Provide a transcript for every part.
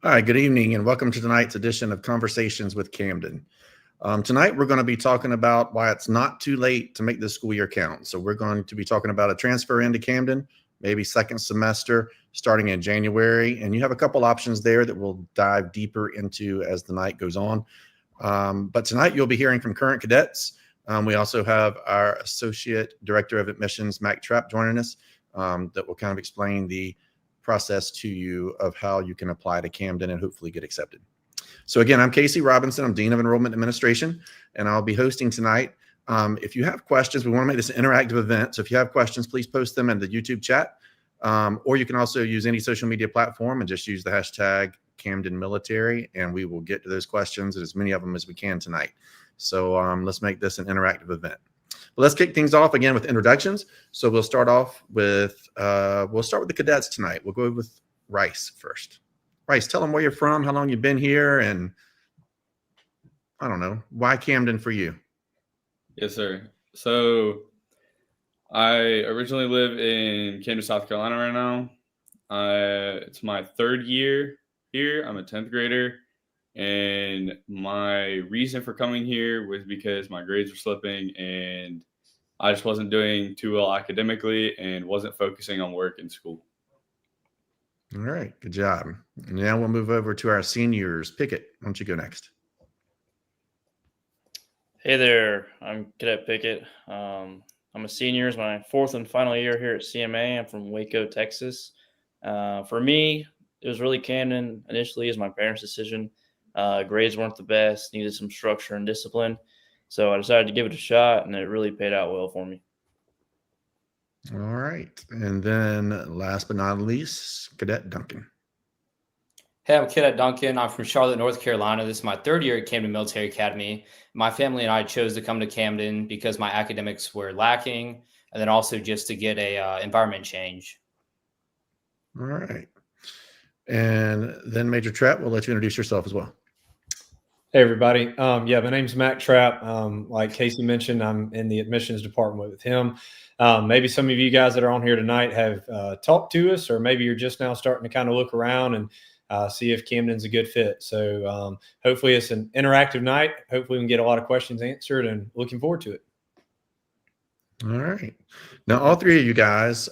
All right, good evening and welcome to tonight's edition of Conversations with Camden. Tonight, we're going to be talking about why it's not too late to make this school year count. So we're going to be talking about a transfer into Camden, maybe second semester starting in January. And you have a couple options there that we'll dive deeper into as the night goes on. But tonight, you'll be hearing from current cadets. We also have our Associate Director of Admissions, Mac Trapp, joining us that will kind of explain the process to you of how you can apply to Camden and hopefully get accepted. So again, I'm Casey Robinson. I'm Dean of Enrollment Administration, and I'll be hosting tonight. If you have questions, we want to make this an interactive event. So if you have questions, please post them in the YouTube chat, or you can also use any social media platform and just use the hashtag Camden Military, and we will get to those questions, as many of them as we can tonight. So let's make this an interactive event. But let's kick things off again with introductions. So we'll start off with the cadets tonight. We'll go with Rice first. Rice, tell them where you're from, how long you've been here, and I don't know, why Camden for you? Yes, sir. So I originally live in Camden, South Carolina right now. It's my third year here. I'm a 10th grader. And my reason for coming here was because my grades were slipping and I just wasn't doing too well academically and wasn't focusing on work and school. All right, good job. And now we'll move over to our seniors. Pickett, why don't you go next? Hey there, I'm Cadet Pickett. I'm a senior. It's my fourth and final year here at CMA. I'm from Waco, Texas. For me, it was really Camden initially as my parents' decision. Grades weren't the best, needed some structure and discipline. So I decided to give it a shot, and it really paid out well for me. All right. And then last but not least, Cadet Duncan. Hey, I'm Cadet Duncan. I'm from Charlotte, North Carolina. This is my third year at Camden Military Academy. My family and I chose to come to Camden because my academics were lacking, and then also just to get a environment change. All right. And then Major Trapp, we'll let you introduce yourself as well. Hey, everybody. My name's Mac Trapp. Like Casey mentioned, I'm in the admissions department with him. Maybe some of you guys that are on here tonight have talked to us, or maybe you're just now starting to kind of look around and see if Camden's a good fit. So hopefully it's an interactive night. Hopefully we can get a lot of questions answered, and looking forward to it. All right. Now, all three of you guys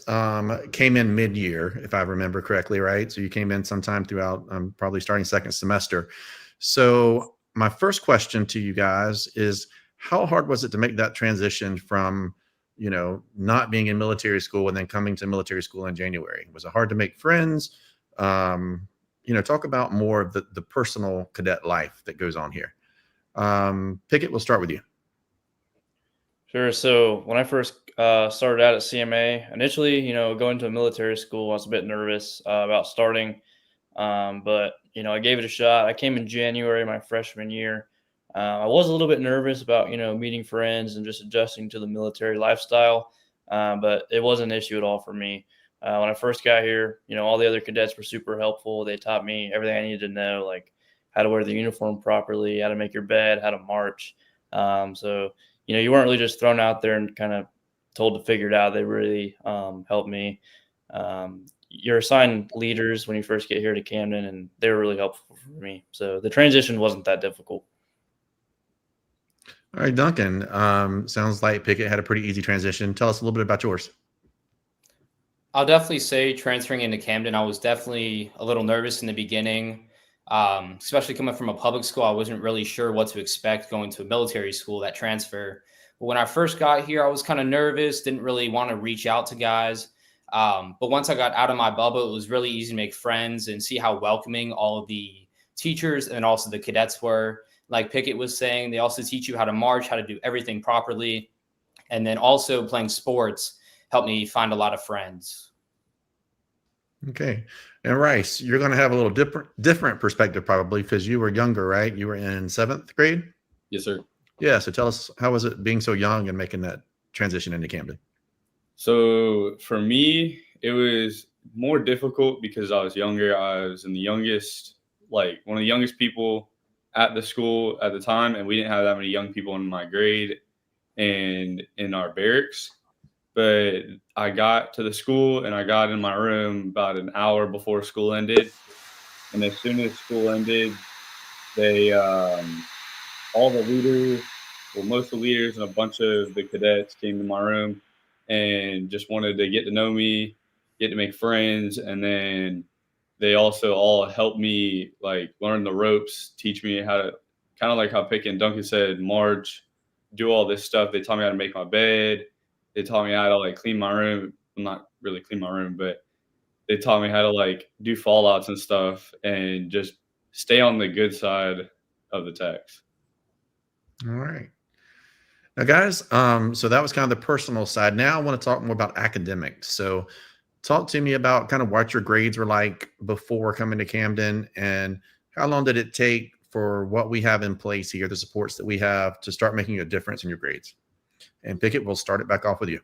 came in mid-year, if I remember correctly, right? So you came in sometime throughout, probably starting second semester. So my first question to you guys is, how hard was it to make that transition from, not being in military school and then coming to military school in January? Was it hard to make friends? Talk about more of the personal cadet life that goes on here. Pickett, we'll start with you. Sure. So when I first started out at CMA, initially, going to a military school, I was a bit nervous about starting. But I gave it a shot. I came in January, my freshman year. I was a little bit nervous about, meeting friends and just adjusting to the military lifestyle. But it wasn't an issue at all for me. When I first got here, all the other cadets were super helpful. They taught me everything I needed to know, like how to wear the uniform properly, how to make your bed, how to march. So you weren't really just thrown out there and kind of told to figure it out. They really helped me. You're assigned leaders when you first get here to Camden, and they were really helpful for me. So the transition wasn't that difficult. All right, Duncan, sounds like Pickett had a pretty easy transition. Tell us a little bit about yours. I'll definitely say transferring into Camden, I was definitely a little nervous in the beginning, especially coming from a public school. I wasn't really sure what to expect going to a military school, that transfer. But when I first got here, I was kind of nervous, didn't really want to reach out to guys. But once I got out of my bubble, it was really easy to make friends and see how welcoming all of the teachers and also the cadets were. Like Pickett was saying, they also teach you how to march, how to do everything properly. And then also playing sports helped me find a lot of friends. Okay. And Rice, you're going to have a little different perspective probably because you were younger, right? You were in 7th grade? Yes, sir. Yeah. So tell us, how was it being so young and making that transition into Camden? So for me, it was more difficult because I was younger. I was in the youngest, one of the youngest people at the school at the time, and we didn't have that many young people in my grade and in our barracks. But I got to the school and I got in my room about an hour before school ended. And as soon as school ended, they all the leaders, well, most of the leaders and a bunch of the cadets came to my room and just wanted to get to know me, get to make friends, and then they also all helped me like learn the ropes, teach me how to kind of like how Pick and Duncan said, march, do all this stuff. They taught me how to make my bed. They taught me how to like clean my room. Well, not really clean my room, but they taught me how to like do fallouts and stuff and just stay on the good side of the text. All right. Now, guys, so that was kind of the personal side. Now I want to talk more about academics. So talk to me about kind of what your grades were like before coming to Camden, and how long did it take for what we have in place here, the supports that we have, to start making a difference in your grades? And Pickett, we'll start it back off with you.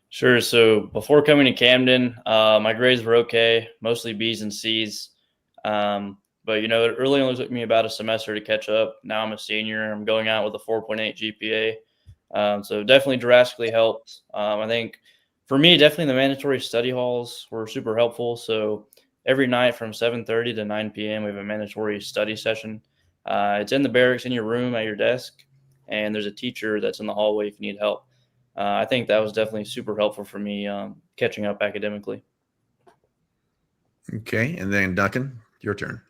Sure. So before coming to Camden, my grades were okay, mostly B's and C's. But, you know, it really only took me about a semester to catch up. Now I'm a senior. I'm going out with a 4.8 GPA. So definitely drastically helped. I think for me, definitely the mandatory study halls were super helpful. So every night from 7:30 to 9 p.m., we have a mandatory study session. It's in the barracks in your room at your desk, and there's a teacher that's in the hallway if you need help. I think that was definitely super helpful for me catching up academically. Okay. And then Duncan, your turn.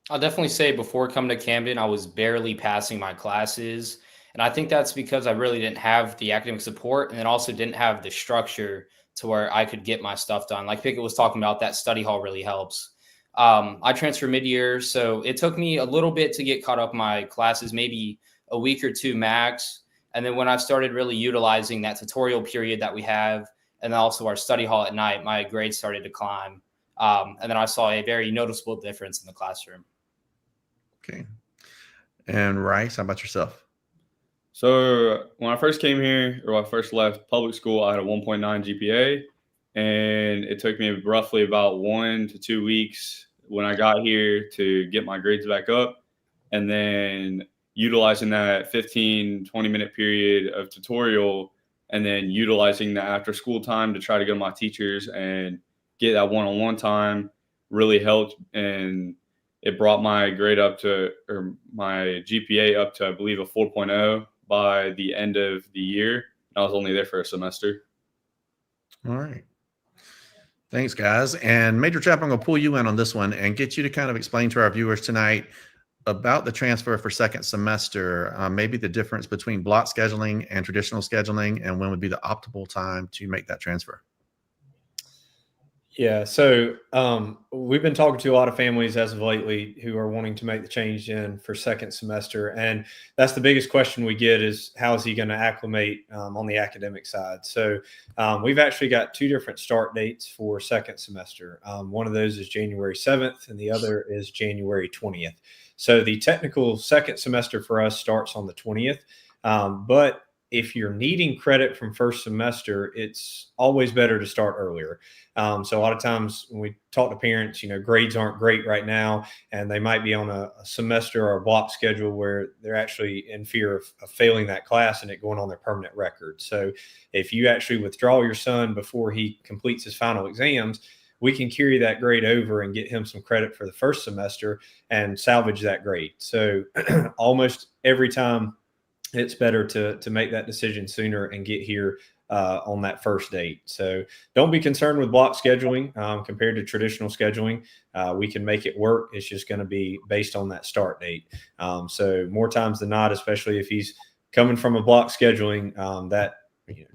I'll definitely say before coming to Camden, I was barely passing my classes. And I think that's because I really didn't have the academic support, and then also didn't have the structure to where I could get my stuff done. Like Pickett was talking about, that study hall really helps. I transferred mid-year, so it took me a little bit to get caught up in my classes, maybe a week or two max. And then when I started really utilizing that tutorial period that we have, and then also our study hall at night, my grades started to climb. And then I saw a very noticeable difference in the classroom. Okay. And Rice, how about yourself? So when I first came here, or when I first left public school, I had a 1.9 GPA, and it took me roughly about 1 to 2 weeks when I got here to get my grades back up. And then utilizing that 15, 20-minute period of tutorial, and then utilizing the after school time to try to go to my teachers and get that one-on-one time really helped. And it brought my grade up to, or my GPA up to, I believe, a 4.0 by the end of the year. I was only there for a semester. All right. Thanks, guys. And Major Chap, I'm going to pull you in on this one and get you to kind of explain to our viewers tonight about the transfer for second semester, maybe the difference between block scheduling and traditional scheduling, and when would be the optimal time to make that transfer. Yeah, so we've been talking to a lot of families as of lately who are wanting to make the change in for second semester. And that's the biggest question we get is, how is he going to acclimate on the academic side? So we've actually got 2 different start dates for second semester. One of those is January 7th and the other is January 20th. So the technical second semester for us starts on the 20th. But if you're needing credit from first semester, it's always better to start earlier. So a lot of times when we talk to parents, you know, grades aren't great right now, and they might be on a semester or a block schedule where they're actually in fear of failing that class and it going on their permanent record. So if you actually withdraw your son before he completes his final exams, we can carry that grade over and get him some credit for the first semester and salvage that grade. So almost every time, it's better to make that decision sooner and get here on that first date. So don't be concerned with block scheduling compared to traditional scheduling. We can make it work. It's just going to be based on that start date. So more times than not, especially if he's coming from a block scheduling, that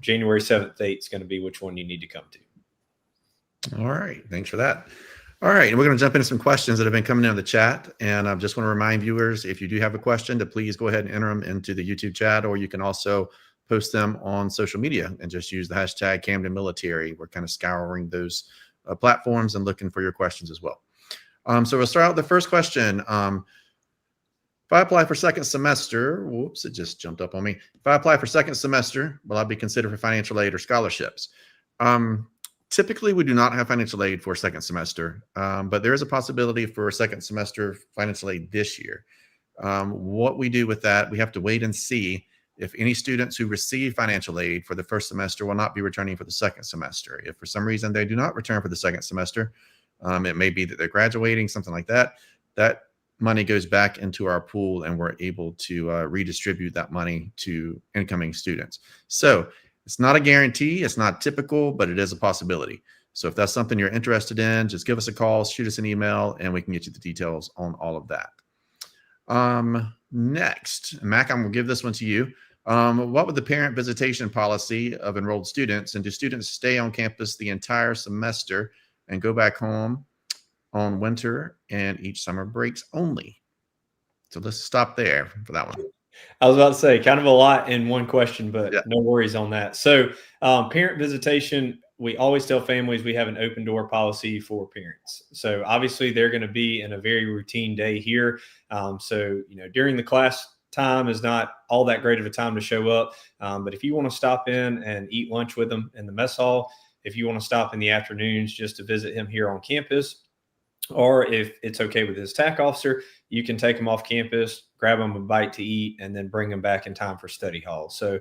January 7th date is going to be which one you need to come to. All right. Thanks for that. All right, and we're going to jump into some questions that have been coming in the chat. And I just want to remind viewers, if you do have a question, to please go ahead and enter them into the YouTube chat, or you can also post them on social media and just use the hashtag Camden Military. We're kind of scouring those platforms and looking for your questions as well. So we'll start out with the first question. If I apply for second semester, whoops, it just jumped up on me. If I apply for second semester, will I be considered for financial aid or scholarships? Typically, we do not have financial aid for second semester, but there is a possibility for a second semester financial aid this year. What we do with that, we have to wait and see if any students who receive financial aid for the first semester will not be returning for the second semester. If for some reason they do not return for the second semester, It may be that they're graduating, something like that. That money goes back into our pool and we're able to redistribute that money to incoming students. So it's not a guarantee, it's not typical, but it is a possibility. So if that's something you're interested in, just give us a call, shoot us an email, and we can get you the details on all of that. Next, Mac, I'm gonna give this one to you. What would the parent visitation policy of enrolled students, and do students stay on campus the entire semester and go back home on winter and each summer breaks only? So let's stop there for that one. I was about to say kind of a lot in one question, but Yeah. no worries on that. So parent visitation, we always tell families we have an open door policy for parents. So obviously they're going to be in a very routine day here. So, during the class time is not all that great of a time to show up. But if you want to stop in and eat lunch with them in the mess hall, if you want to stop in the afternoons just to visit him here on campus, or if it's okay with his TAC officer, you can take him off campus, grab him a bite to eat, and then bring him back in time for study hall. So,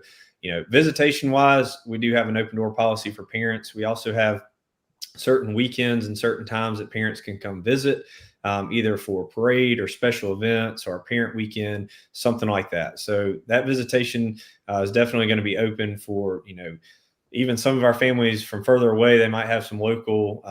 visitation wise, we do have an open door policy for parents. We also have certain weekends and certain times that parents can come visit, either for a parade or special events or a parent weekend, something like that. So that visitation is definitely going to be open for, even some of our families from further away. They might have some local,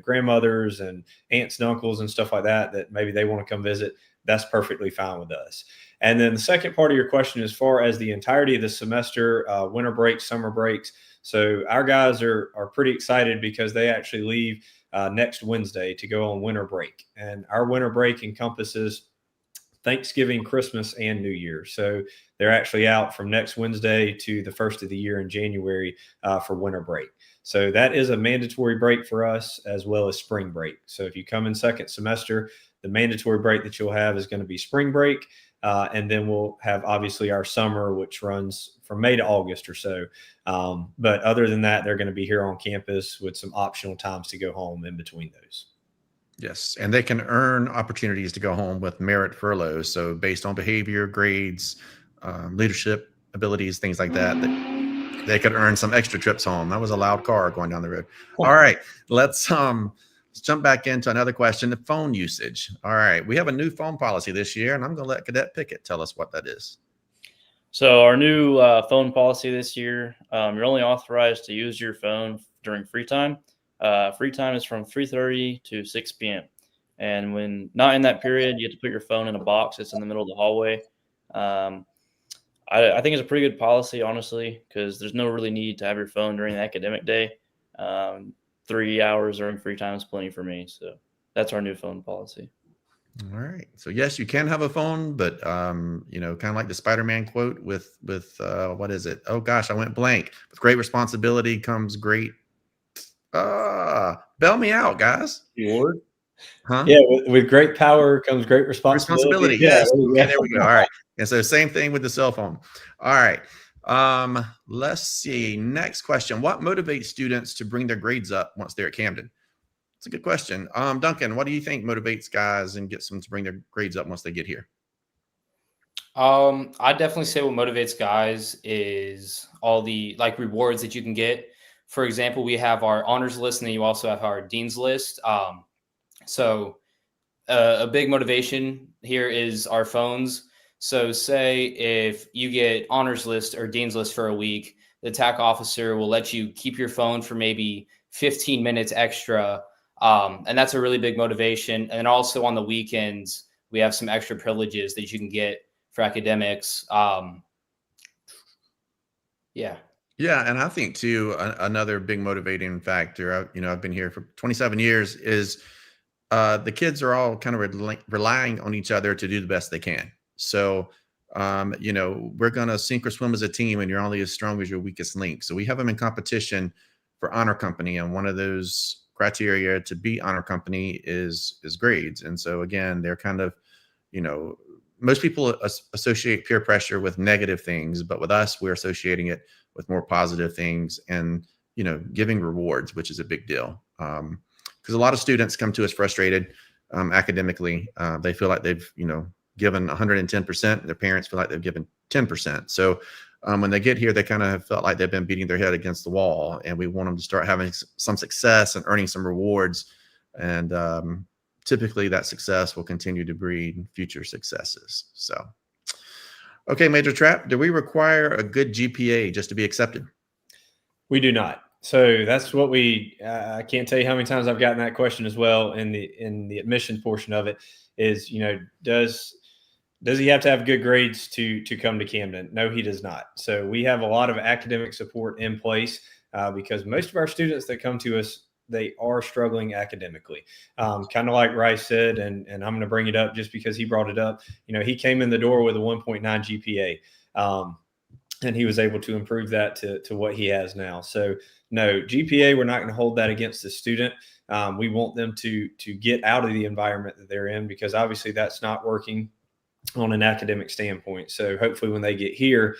grandmothers and aunts and uncles and stuff like that maybe they want to come visit. That's perfectly fine with us. And then the second part of your question, as far as the entirety of the semester, winter breaks, summer breaks. So our guys are pretty excited because they actually leave next Wednesday to go on winter break. And our winter break encompasses Thanksgiving, Christmas, and New Year. So they're actually out from next Wednesday to the first of the year in January for winter break. So that is a mandatory break for us, as well as spring break. So if you come in second semester, the mandatory break that you'll have is going to be spring break. And then we'll have obviously our summer, which runs from May to August or so. But other than that, they're going to be here on campus with some optional times to go home in between those. Yes, and they can earn opportunities to go home with merit furloughs. So based on behavior, grades, leadership abilities, things like that, they could earn some extra trips home. That was a loud car going down the road. All right, let's jump back into another question, the phone usage. All right, we have a new phone policy this year, and I'm going to let Cadet Pickett tell us what that is. So our new phone policy this year, you're only authorized to use your phone during free time. Free time is from 3:30 to 6 p.m. And when not in that period, you have to put your phone in a box that's in the middle of the hallway. I think it's a pretty good policy, honestly, because there's no really need to have your phone during the academic day. 3 hours during free time is plenty for me. So that's our new phone policy. All right. So yes, you can have a phone, but kind of like the Spider-Man quote with what is it? Oh gosh, I went blank. With great responsibility comes great. Bail me out, guys. Lord. Huh? Yeah, with great power comes great responsibility. Yes. Yeah, Okay, there we go. All right. And so same thing with the cell phone. All right. Let's see. Next question. What motivates students to bring their grades up once they're at Camden? It's a good question. Duncan, what do you think motivates guys and gets them to bring their grades up once they get here? I definitely say what motivates guys is all the rewards that you can get. For example, we have our honors list, and then you also have our dean's list. So a big motivation here is our phones. So say if you get honors list or dean's list for a week, the TAC officer will let you keep your phone for maybe 15 minutes extra. And that's a really big motivation. And also on the weekends, we have some extra privileges that you can get for academics. Yeah. Yeah, and I think too another big motivating factor. I've been here for 27 years. Is the kids are all kind of relying on each other to do the best they can. So we're gonna sink or swim as a team, and you're only as strong as your weakest link. So we have them in competition for honor company, and one of those criteria to be honor company is grades. And so again, they're kind of most people associate peer pressure with negative things, but with us, we're associating it with more positive things and, giving rewards, which is a big deal. Because a lot of students come to us frustrated academically. They feel like they've, given 110%. Their parents feel like they've given 10%. So when they get here, they kind of have felt like they've been beating their head against the wall, and we want them to start having some success and earning some rewards And typically that success will continue to breed future successes. So, okay, Major Trap, do we require a good GPA just to be accepted? We do not. So that's what I can't tell you how many times I've gotten that question as well in the admission portion of it is, does he have to have good grades to come to Camden? No, he does not. So we have a lot of academic support in place because most of our students that come to us, they are struggling academically. Kind of like Rice said, and I'm going to bring it up just because he brought it up. He came in the door with a 1.9 GPA. And he was able to improve that to what he has now. So no, GPA, we're not going to hold that against the student. We want them to get out of the environment that they're in, because obviously that's not working on an academic standpoint. So hopefully when they get here,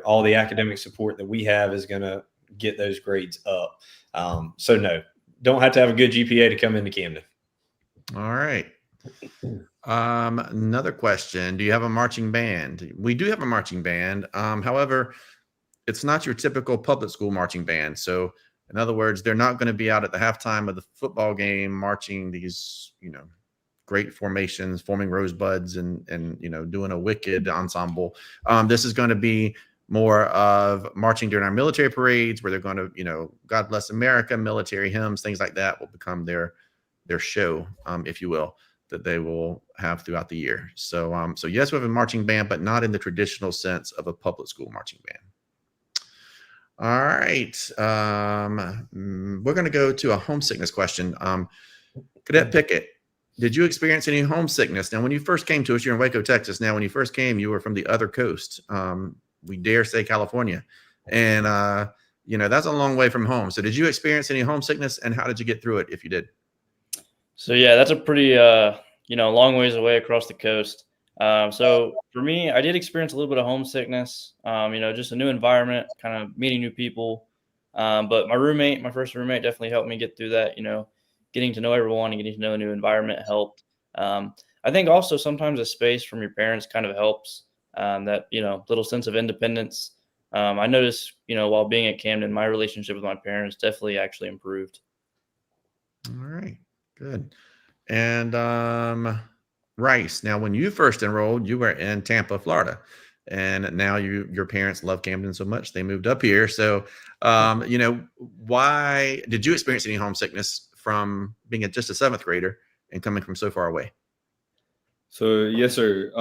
all the academic support that we have is going to get those grades up. So no, don't have to have a good GPA to come into Camden. All right. Another question. Do you have a marching band? We do have a marching band. However, it's not your typical public school marching band. So in other words, they're not going to be out at the halftime of the football game marching these, great formations, forming rosebuds and doing a wicked ensemble. This is going to be more of marching during our military parades, where they're going to, God Bless America, military hymns, things like that will become their show, if you will, that they will have throughout the year. So, so yes, we have a marching band, but not in the traditional sense of a public school marching band. All right. We're going to go to a homesickness question. Cadet Pickett, did you experience any homesickness? Now, when you first came to us, you're in Waco, Texas. Now, when you first came, you were from the other coast. We dare say California. And, that's a long way from home. So did you experience any homesickness, and how did you get through it if you did? So yeah, that's a pretty long ways away across the coast. So for me, I did experience a little bit of homesickness. Just a new environment, kind of meeting new people. But my first roommate, definitely helped me get through that. Getting to know everyone and getting to know a new environment helped. I think also sometimes a space from your parents kind of helps. That little sense of independence. I noticed while being at Camden, my relationship with my parents definitely actually improved. All right. Good. And Rice, now when you first enrolled, you were in Tampa, Florida, and now your parents love Camden so much they moved up here. So, why did you experience any homesickness from being just a seventh grader and coming from so far away? So yes, sir.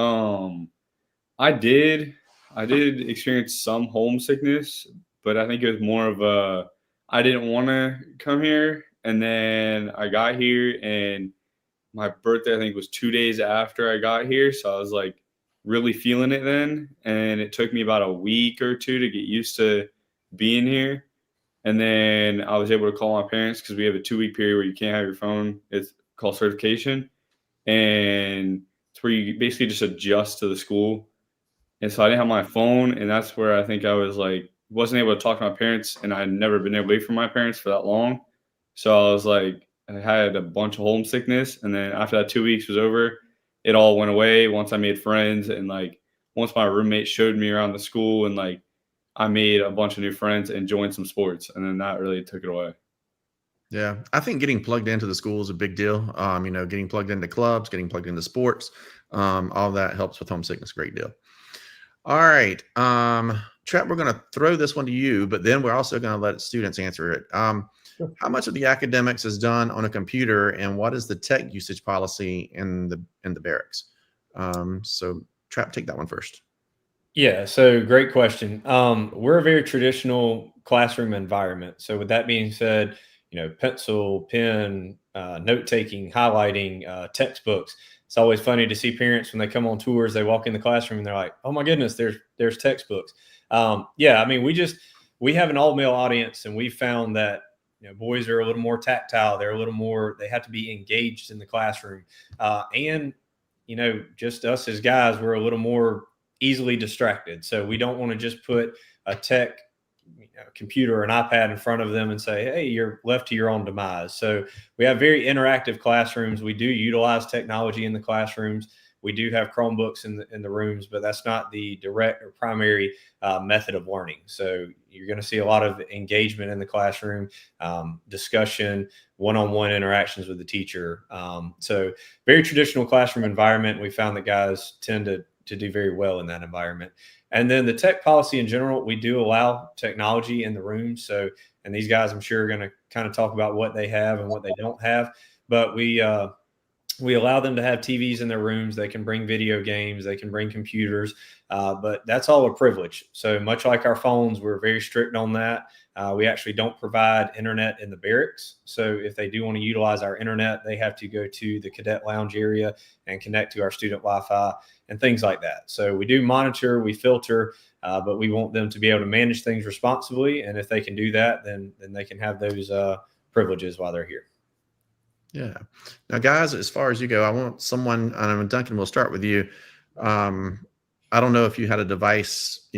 I did experience some homesickness, but I think it was more of I didn't want to come here. And then I got here, and my birthday, I think, was 2 days after I got here. So I was like really feeling it then. And it took me about a week or two to get used to being here. And then I was able to call my parents, because we have a 2-week period where you can't have your phone. It's called certification. And it's where you basically just adjust to the school. And so I didn't have my phone. And that's where I think I was like, wasn't able to talk to my parents. And I had never been away from my parents for that long. So I was like, I had a bunch of homesickness. And then after that 2 weeks was over, it all went away once I made friends. And once my roommate showed me around the school, and I made a bunch of new friends and joined some sports. And then that really took it away. Yeah. I think getting plugged into the school is a big deal. Getting plugged into clubs, getting plugged into sports, all that helps with homesickness. Great deal. All right. Trap, we're going to throw this one to you, but then we're also going to let students answer it. How much of the academics is done on a computer, and what is the tech usage policy in the barracks? So Trap, take that one first. Yeah, so great question. We're a very traditional classroom environment. So with that being said, pencil, pen, note-taking, highlighting, textbooks. It's always funny to see parents when they come on tours, they walk in the classroom and they're like, oh my goodness, there's textbooks. We have an all-male audience, and we found that boys are a little more tactile. They have to be engaged in the classroom. And just us as guys, we're a little more easily distracted. So we don't want to just put a tech computer or an iPad in front of them and say, hey, you're left to your own demise. So we have very interactive classrooms. We do utilize technology in the classrooms. We do have Chromebooks in the rooms, but that's not the direct or primary method of learning. So you're going to see a lot of engagement in the classroom, discussion, one-on-one interactions with the teacher. So very traditional classroom environment. We found that guys tend to do very well in that environment. And then the tech policy in general, we do allow technology in the room. So, and these guys, I'm sure, are going to kind of talk about what they have and what they don't have. But we allow them to have TVs in their rooms. They can bring video games. They can bring computers. But that's all a privilege. So much like our phones, we're very strict on that. We actually don't provide internet in the barracks. So if they do want to utilize our internet, they have to go to the cadet lounge area and connect to our student Wi-Fi and things like that. So we do monitor, we filter, but we want them to be able to manage things responsibly. And if they can do that, then they can have those privileges while they're here. Yeah. Now, guys, as far as you go, I want someone, and Duncan, we'll start with you. I don't know if you had a device,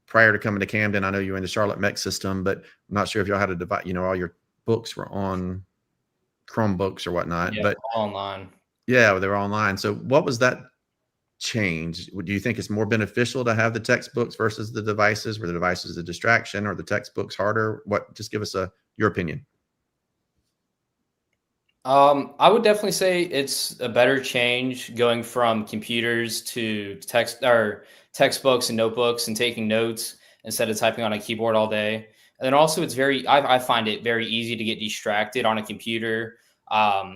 prior to coming to Camden. I know you were in the Charlotte MEC system, but I'm not sure if y'all had a device, all your books were on Chromebooks or whatnot. Yeah, but all online. Yeah, they were online. So what was that change? Do you think it's more beneficial to have the textbooks versus the devices? Were the devices a distraction or the textbooks harder? Just give us your opinion. I would definitely say it's a better change going from computers to textbooks and notebooks and taking notes instead of typing on a keyboard all day. And then also I find it very easy to get distracted on a computer.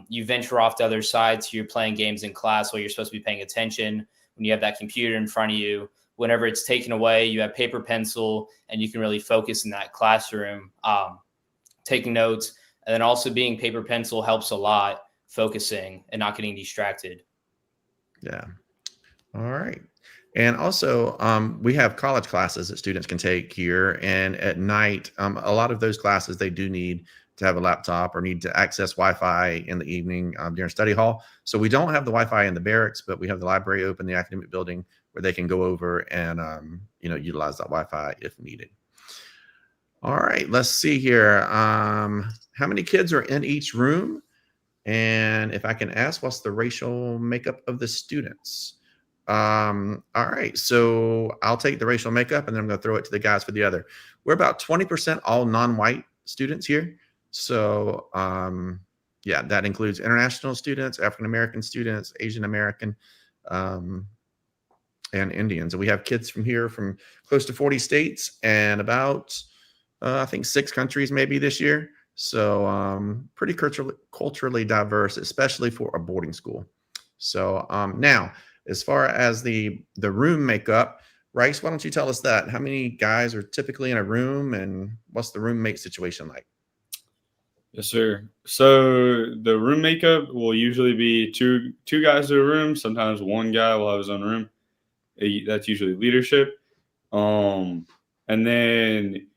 You venture off to other sides. You're playing games in class while you're supposed to be paying attention. When you have that computer in front of you, whenever it's taken away, you have paper, pencil, and you can really focus in that classroom, taking notes. And then also being paper pencil helps a lot, focusing and not getting distracted. Yeah. All right. And also, we have college classes that students can take here. And at night, a lot of those classes, they do need to have a laptop or need to access Wi-Fi in the evening during study hall. So we don't have the Wi-Fi in the barracks, but we have the library open, the academic building, where they can go over and, utilize that Wi-Fi if needed. All right, let's see here. How many kids are in each room? And if I can ask, what's the racial makeup of the students? All right, so I'll take the racial makeup and then I'm going to throw it to the guys for the other. We're about 20% all non-white students here. So yeah, that includes international students, African-American students, Asian American, and Indians. And we have kids from here from close to 40 states and about, I think 6 countries maybe this year. So pretty culturally diverse, especially for a boarding school. So now, as far as the room makeup, Rice, why don't you tell us that? How many guys are typically in a room and what's the roommate situation like? Yes, sir. So the room makeup will usually be two guys in a room. Sometimes one guy will have his own room. That's usually leadership. And then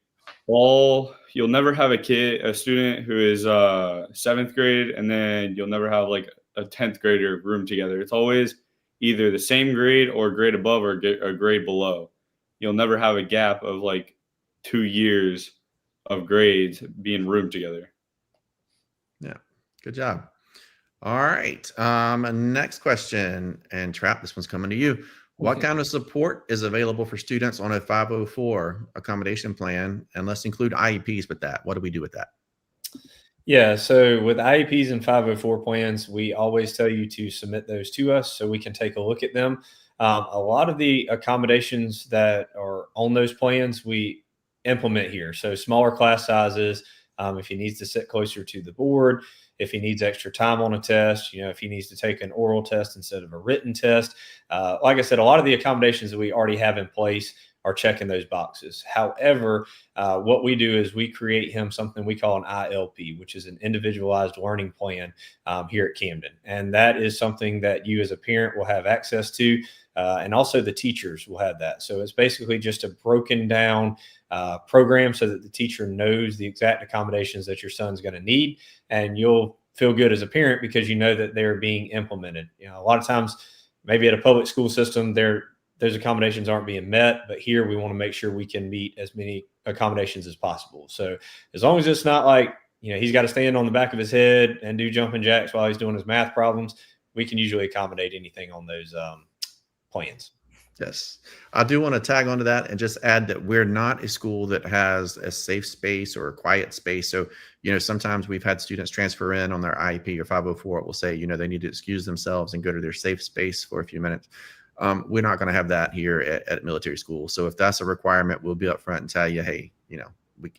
you'll never have a student who is 7th grade, and then you'll never have like a 10th grader room together. It's always either the same grade or grade above or a grade below. You'll never have a gap of like 2 years of grades being roomed together. Yeah, good job. All right. Next question, and Trap, this one's coming to you. What kind of support is available for students on a 504 accommodation plan? And let's include IEPs with that. What do we do with that? Yeah, so with IEPs and 504 plans, we always tell you to submit those to us so we can take a look at them. A lot of the accommodations that are on those plans, we implement here. So smaller class sizes, if he needs to sit closer to the board, if he needs extra time on a test, if he needs to take an oral test instead of a written test. Like I said, a lot of the accommodations that we already have in place are checking those boxes. However, what we do is we create him something we call an ILP, which is an individualized learning plan here at Camden. And that is something that you as a parent will have access to, and also the teachers will have that. So it's basically just a broken down program so that the teacher knows the exact accommodations that your son's going to need, and you'll feel good as a parent because you know that they're being implemented. A lot of times, maybe at a public school system, those accommodations aren't being met, but here we want to make sure we can meet as many accommodations as possible. So as long as it's not like, he's got to stand on the back of his head and do jumping jacks while he's doing his math problems, we can usually accommodate anything on those plans. Yes. I do want to tag onto that and just add that we're not a school that has a safe space or a quiet space. So, sometimes we've had students transfer in on their IEP or 504. It will say, they need to excuse themselves and go to their safe space for a few minutes. We're not going to have that here at military school. So if that's a requirement, we'll be up front and tell you, hey,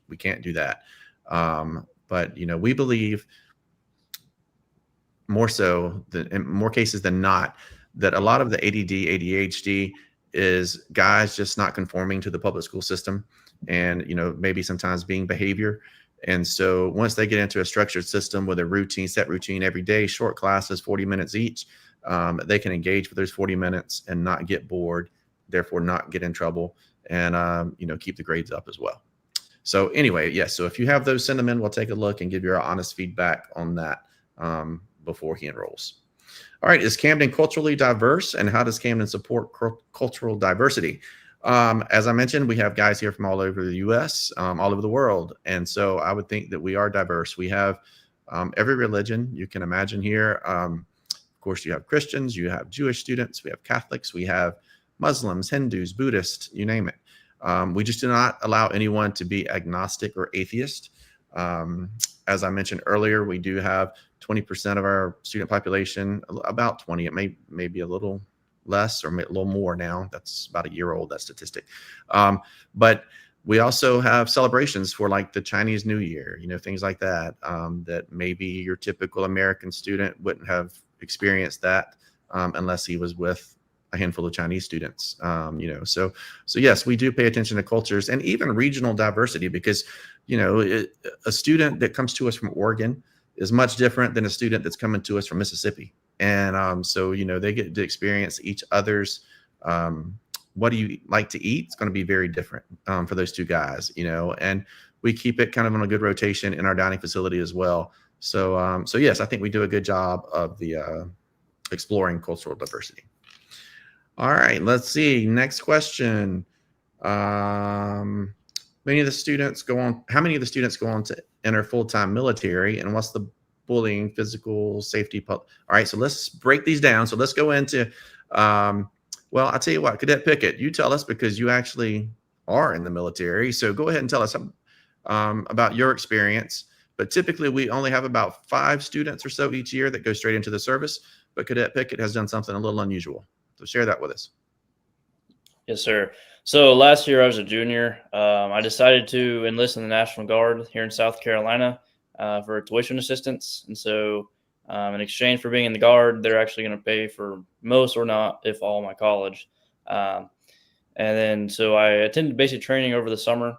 we can't do that. But, we believe more so than in more cases than not, that a lot of the ADD, ADHD is guys just not conforming to the public school system and, maybe sometimes being behavior. And so once they get into a structured system with a set routine every day, short classes, 40 minutes each, they can engage for those 40 minutes and not get bored, therefore not get in trouble and, keep the grades up as well. So anyway, yes. So if you have those, send them in. We'll take a look and give you our honest feedback on that before he enrolls. All right. Is Camden culturally diverse, and how does Camden support cultural diversity? As I mentioned, we have guys here from all over the U.S., all over the world. And so I would think that we are diverse. We have every religion you can imagine here. Of course, you have Christians, you have Jewish students, we have Catholics, we have Muslims, Hindus, Buddhists, you name it. We just do not allow anyone to be agnostic or atheist. As I mentioned earlier, we do have 20% of our student population, about 20, it may be a little less or a little more now. That's about a year old, that statistic. But we also have celebrations for like the Chinese New Year, things like that, that maybe your typical American student wouldn't have experienced that unless he was with a handful of Chinese students, so yes, we do pay attention to cultures and even regional diversity because, a student that comes to us from Oregon is much different than a student that's coming to us from Mississippi. And so, they get to experience each other's, what do you like to eat? It's going to be very different for those two guys, and we keep it kind of on a good rotation in our dining facility as well. So yes, I think we do a good job of the exploring cultural diversity. All right, let's see. Next question. How many of the students go on to enter full-time military, and what's the bullying, physical safety? All right, so let's break these down. So let's go into, well, I'll tell you what, Cadet Pickett, you tell us because you actually are in the military. So go ahead and tell us about your experience. But typically we only have about 5 students or so each year that go straight into the service, but Cadet Pickett has done something a little unusual. So share that with us. Yes, sir. So last year I was a junior. I decided to enlist in the National Guard here in South Carolina for tuition assistance. And so in exchange for being in the Guard, they're actually going to pay for most or not, if all, my college. And then so I attended basic training over the summer.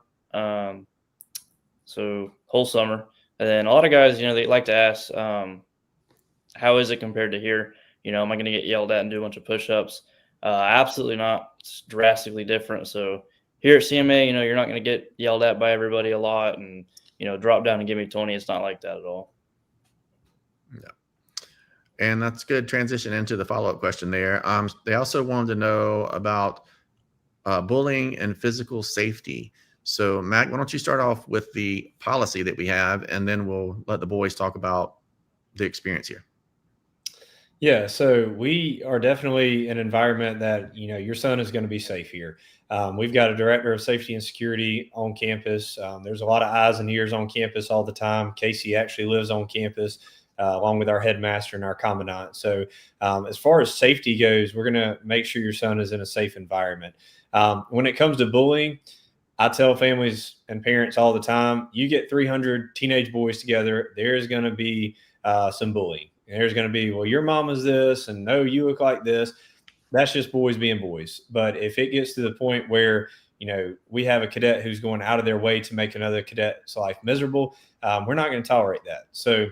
So whole summer. And then a lot of guys, they like to ask, how is it compared to here? Am I going to get yelled at and do a bunch of push-ups? Absolutely not. It's drastically different. So here at CMA, you're not going to get yelled at by everybody a lot and, drop down and give me 20. It's not like that at all. Yeah. And that's good transition into the follow-up question there. They also wanted to know about bullying and physical safety. So Mac, why don't you start off with the policy that we have, and then we'll let the boys talk about the experience here. Yeah, so we are definitely an environment that, your son is going to be safe here. We've got a director of safety and security on campus. There's a lot of eyes and ears on campus all the time. Casey actually lives on campus along with our headmaster and our commandant. So as far as safety goes, we're going to make sure your son is in a safe environment. When it comes to bullying, I tell families and parents all the time, you get 300 teenage boys together, there's going to be some bullying. There's going to be, well, your mom is this, and no, you look like this. That's just boys being boys. But if it gets to the point where, we have a cadet who's going out of their way to make another cadet's life miserable, we're not going to tolerate that. So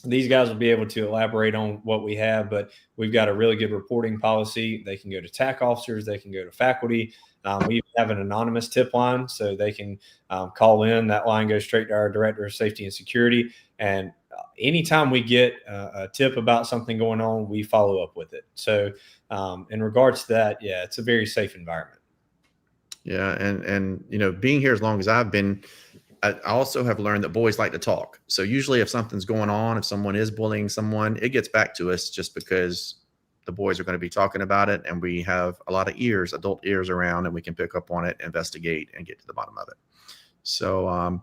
these guys will be able to elaborate on what we have, but we've got a really good reporting policy. They can go to TAC officers. They can go to faculty. We have an anonymous tip line, so they can call in. That line goes straight to our director of safety and security. And anytime we get a tip about something going on, we follow up with it. So in regards to that, yeah, it's a very safe environment. Yeah. And being here as long as I've been I also have learned that boys like to talk. So usually if something's going on, if someone is bullying someone, it gets back to us just because the boys are going to be talking about it, and we have a lot of ears, adult ears around, and we can pick up on it, investigate, and get to the bottom of it. So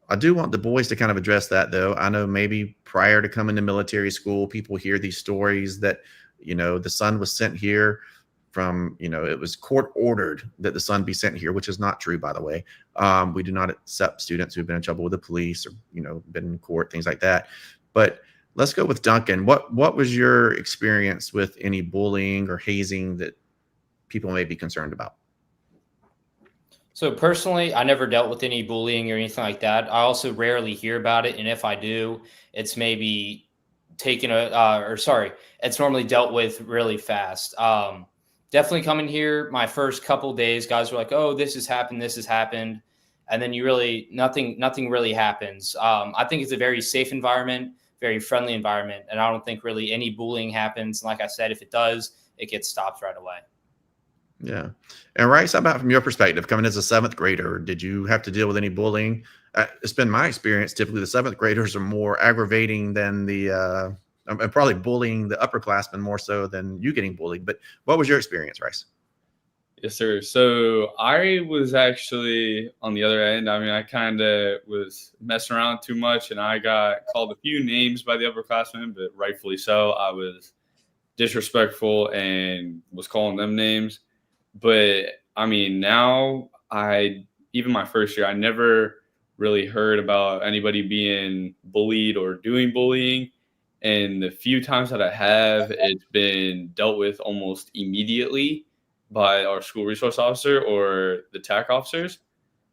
I do want the boys to kind of address that, though. I know maybe prior to coming to military school, people hear these stories that, the son was sent here from, it was court ordered that the son be sent here, which is not true, by the way. We do not accept students who've been in trouble with the police or, been in court, things like that. But let's go with Duncan. What was your experience with any bullying or hazing that people may be concerned about? So personally, I never dealt with any bullying or anything like that. I also rarely hear about it. And if I do, it's maybe it's normally dealt with really fast. Definitely coming here, my first couple days, guys were like, oh, this has happened. And then nothing really happens. I think it's a very safe environment, very friendly environment. And I don't think really any bullying happens. And like I said, if it does, it gets stopped right away. Yeah. And Rice, how about from your perspective, coming as a 7th grader, did you have to deal with any bullying? It's been my experience. Typically the 7th graders are more aggravating than the, and probably bullying the upperclassmen more so than you getting bullied. But what was your experience, Rice? Yes, sir. So I was actually on the other end. I mean, I kind of was messing around too much, and I got called a few names by the upperclassmen, but rightfully so. I was disrespectful and was calling them names. But I mean, now even my first year, I never really heard about anybody being bullied or doing bullying. And the few times that I have, it's been dealt with almost immediately by our school resource officer or the TAC officers.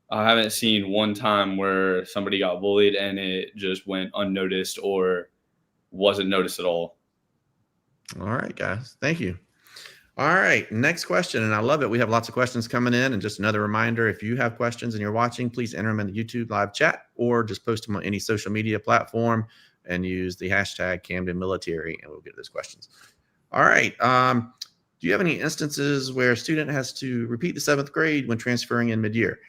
I haven't seen one time where somebody got bullied and it just went unnoticed or wasn't noticed at all. All right, guys. Thank you. All right, next question. And I love it. We have lots of questions coming in. And just another reminder, if you have questions and you're watching, please enter them in the YouTube live chat or just post them on any social media platform and use the hashtag Camden Military, and we'll get those questions. All right. Do you have any instances where a student has to repeat the 7th grade when transferring in mid-year?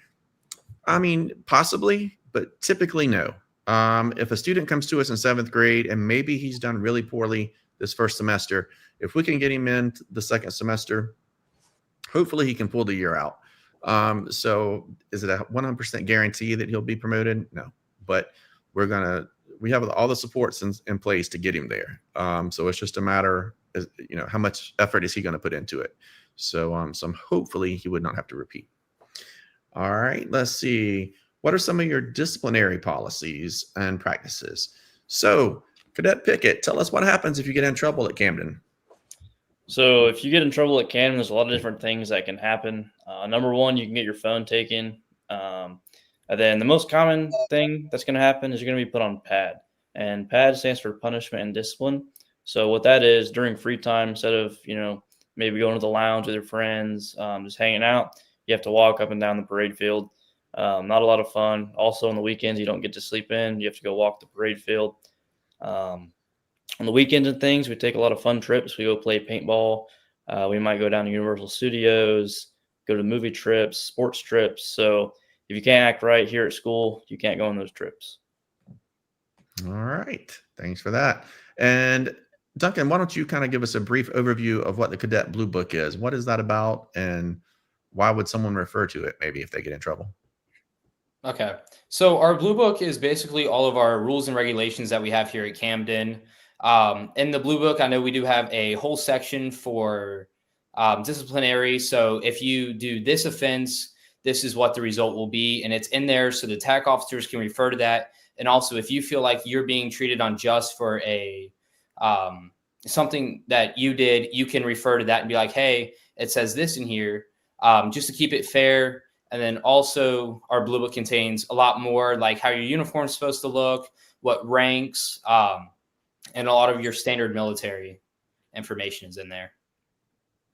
I mean, possibly, but typically no. If a student comes to us in 7th grade and maybe he's done really poorly this first semester, if we can get him in the second semester, hopefully he can pull the year out. So is it a 100% guarantee that he'll be promoted? No, but we have all the supports in place to get him there. So it's just a matter of, how much effort is he going to put into it. So hopefully he would not have to repeat. All right, let's see. What are some of your disciplinary policies and practices? So Cadet Pickett, tell us what happens if you get in trouble at Camden. So if you get in trouble at Camden, there's a lot of different things that can happen. Number one, you can get your phone taken. And then the most common thing that's going to happen is you're going to be put on PAD. And PAD stands for punishment and discipline. So what that is, during free time, instead of, maybe going to the lounge with your friends, just hanging out, you have to walk up and down the parade field. Not a lot of fun. Also on the weekends, you don't get to sleep in. You have to go walk the parade field. On the weekends and things, we take a lot of fun trips. We go play paintball. We might go down to Universal Studios, go to movie trips, sports trips. So if you can't act right here at school, you can't go on those trips. All right. Thanks for that. And Duncan, why don't you kind of give us a brief overview of what the Cadet Blue Book is? What is that about, and why would someone refer to it maybe if they get in trouble? Okay. So our Blue Book is basically all of our rules and regulations that we have here at Camden. In the Blue Book, I know we do have a whole section for disciplinary. So if you do this offense, this is what the result will be. And it's in there so the TAC officers can refer to that. And also, if you feel like you're being treated unjust for a something that you did, you can refer to that and be like, hey, it says this in here, just to keep it fair. And then also our Blue Book contains a lot more, like how your uniform is supposed to look, what ranks, and a lot of your standard military information is in there.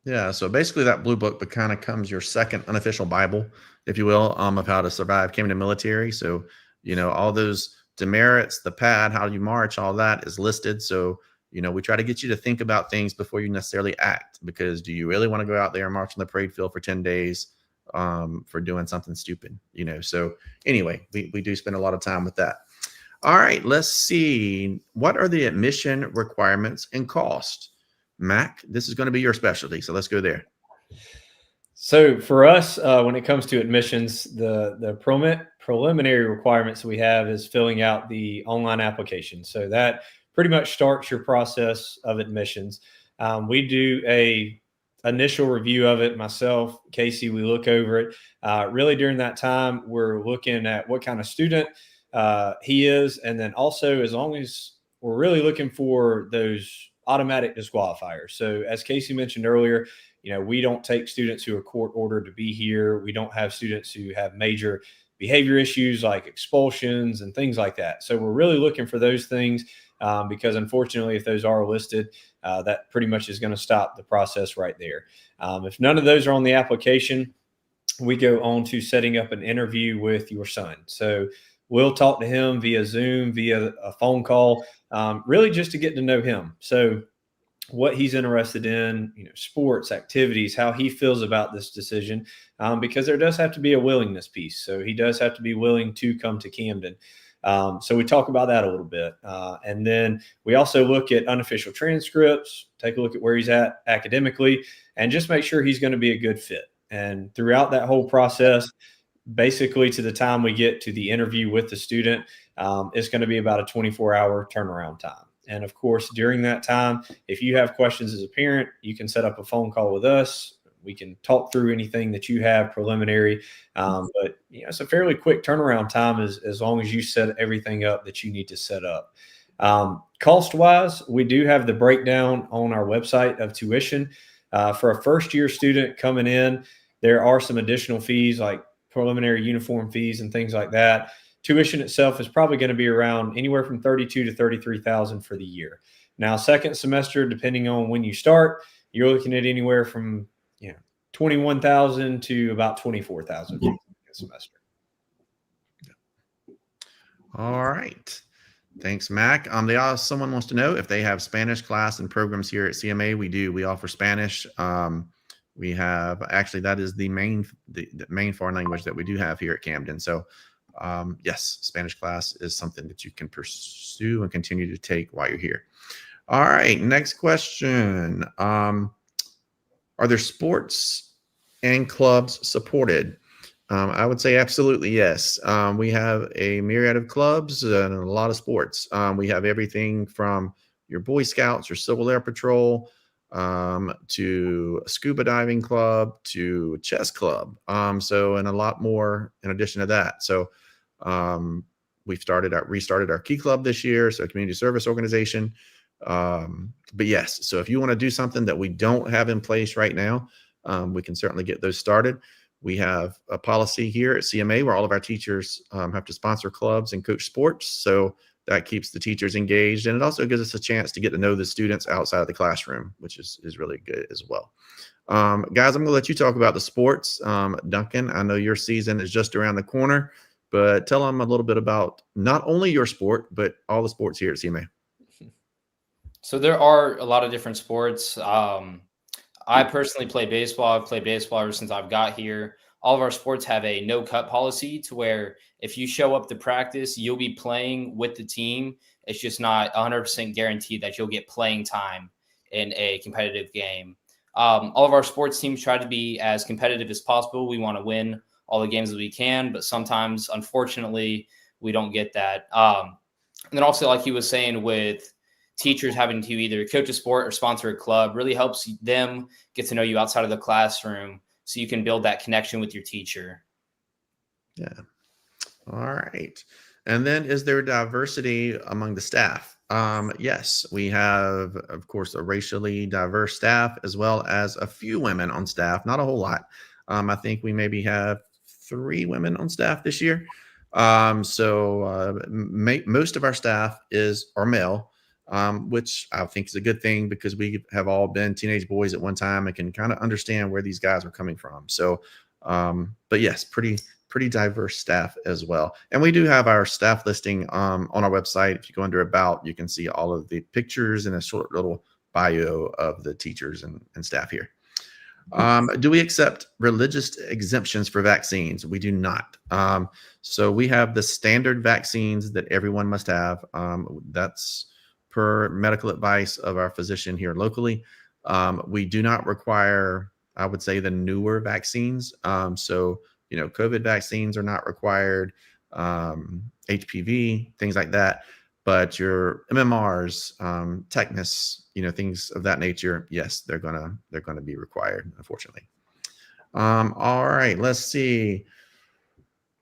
Yeah, so basically that Blue Book kind of becomes your second unofficial Bible, if you will, of how to survive Camden Military. So, all those demerits, the PAD, how you march, all that is listed. So, we try to get you to think about things before you necessarily act, because do you really want to go out there and march on the parade field for 10 days? for doing something stupid, you know. So anyway, we do spend a lot of time with that. All right, let's see. What are the admission requirements and cost? Mac, this is going to be your specialty, so let's go there. So for us, when it comes to admissions, the preliminary requirements we have is filling out the online application. So that pretty much starts your process of admissions. We do a initial review of it. Myself, Casey, we look over it. Really during that time, we're looking at what kind of student he is, and then also as long as we're really looking for those automatic disqualifiers. So as Casey mentioned earlier, you know, we don't take students who are court ordered to be here. We don't have students who have major behavior issues like expulsions and things like that. So we're really looking for those things because unfortunately, if those are listed, that pretty much is going to stop the process right there. If none of those are on the application, we go on to setting up an interview with your son. So we'll talk to him via Zoom, via a phone call, really just to get to know him. So what he's interested in, you know, sports, activities, how he feels about this decision, because there does have to be a willingness piece. So he does have to be willing to come to Camden. So we talk about that a little bit. And then we also look at unofficial transcripts, take a look at where he's at academically, and just make sure he's going to be a good fit. And throughout that whole process, basically to the time we get to the interview with the student, it's going to be about a 24-hour turnaround time. And of course, during that time, if you have questions as a parent, you can set up a phone call with us. We can talk through anything that you have preliminary. But you know, it's a fairly quick turnaround time as long as you set everything up that you need to set up. Cost-wise, we do have the breakdown on our website of tuition. For a first-year student coming in, there are some additional fees like preliminary uniform fees and things like that. Tuition itself is probably going to be around anywhere from $32,000 to $33,000 for the year. Now, second semester, depending on when you start, you're looking at anywhere from $21,000 to about $24,000 for the semester. All right. Thanks, Mac. Someone wants to know if they have Spanish class and programs here at CMA. We do. We offer Spanish. We have actually that is the main foreign language that we do have here at Camden. So yes, Spanish class is something that you can pursue and continue to take while you're here. All right, next question. Are there sports and clubs supported? I would say absolutely yes. We have a myriad of clubs and a lot of sports. We have everything from your Boy Scouts, your Civil Air Patrol, to a scuba diving club, to a chess club. And a lot more in addition to that. So we restarted our Key Club this year, so a community service organization. But yes, so if you want to do something that we don't have in place right now, we can certainly get those started. We have a policy here at CMA where all of our teachers have to sponsor clubs and coach sports. So that keeps the teachers engaged. And it also gives us a chance to get to know the students outside of the classroom, which is really good as well. Guys, I'm going to let you talk about the sports. Duncan, I know your season is just around the corner, but tell them a little bit about not only your sport, but all the sports here at CMA. So there are a lot of different sports. I personally play baseball. I've played baseball ever since I've got here. All of our sports have a no cut policy to where if you show up to practice, you'll be playing with the team. It's just not 100% guaranteed that you'll get playing time in a competitive game. All of our sports teams try to be as competitive as possible. We want to win all the games that we can, but sometimes, unfortunately, we don't get that. And then also, like he was saying, with teachers having to either coach a sport or sponsor a club really helps them get to know you outside of the classroom so you can build that connection with your teacher. Yeah. All right. And then is there diversity among the staff? Yes, we have, of course, a racially diverse staff as well as a few women on staff, not a whole lot. I think we maybe have 3 women on staff this year. Most of our staff are male. Which I think is a good thing because we have all been teenage boys at one time and can kind of understand where these guys are coming from. So, but yes, pretty diverse staff as well. And we do have our staff listing on our website. If you go under About, you can see all of the pictures and a short little bio of the teachers and staff here. Do we accept religious exemptions for vaccines? We do not. So we have the standard vaccines that everyone must have. That's per medical advice of our physician here locally. We do not require, I would say, the newer vaccines. So, COVID vaccines are not required, HPV, things like that. But your MMRs, tetanus, things of that nature, yes, they're gonna be required, unfortunately. All right, let's see.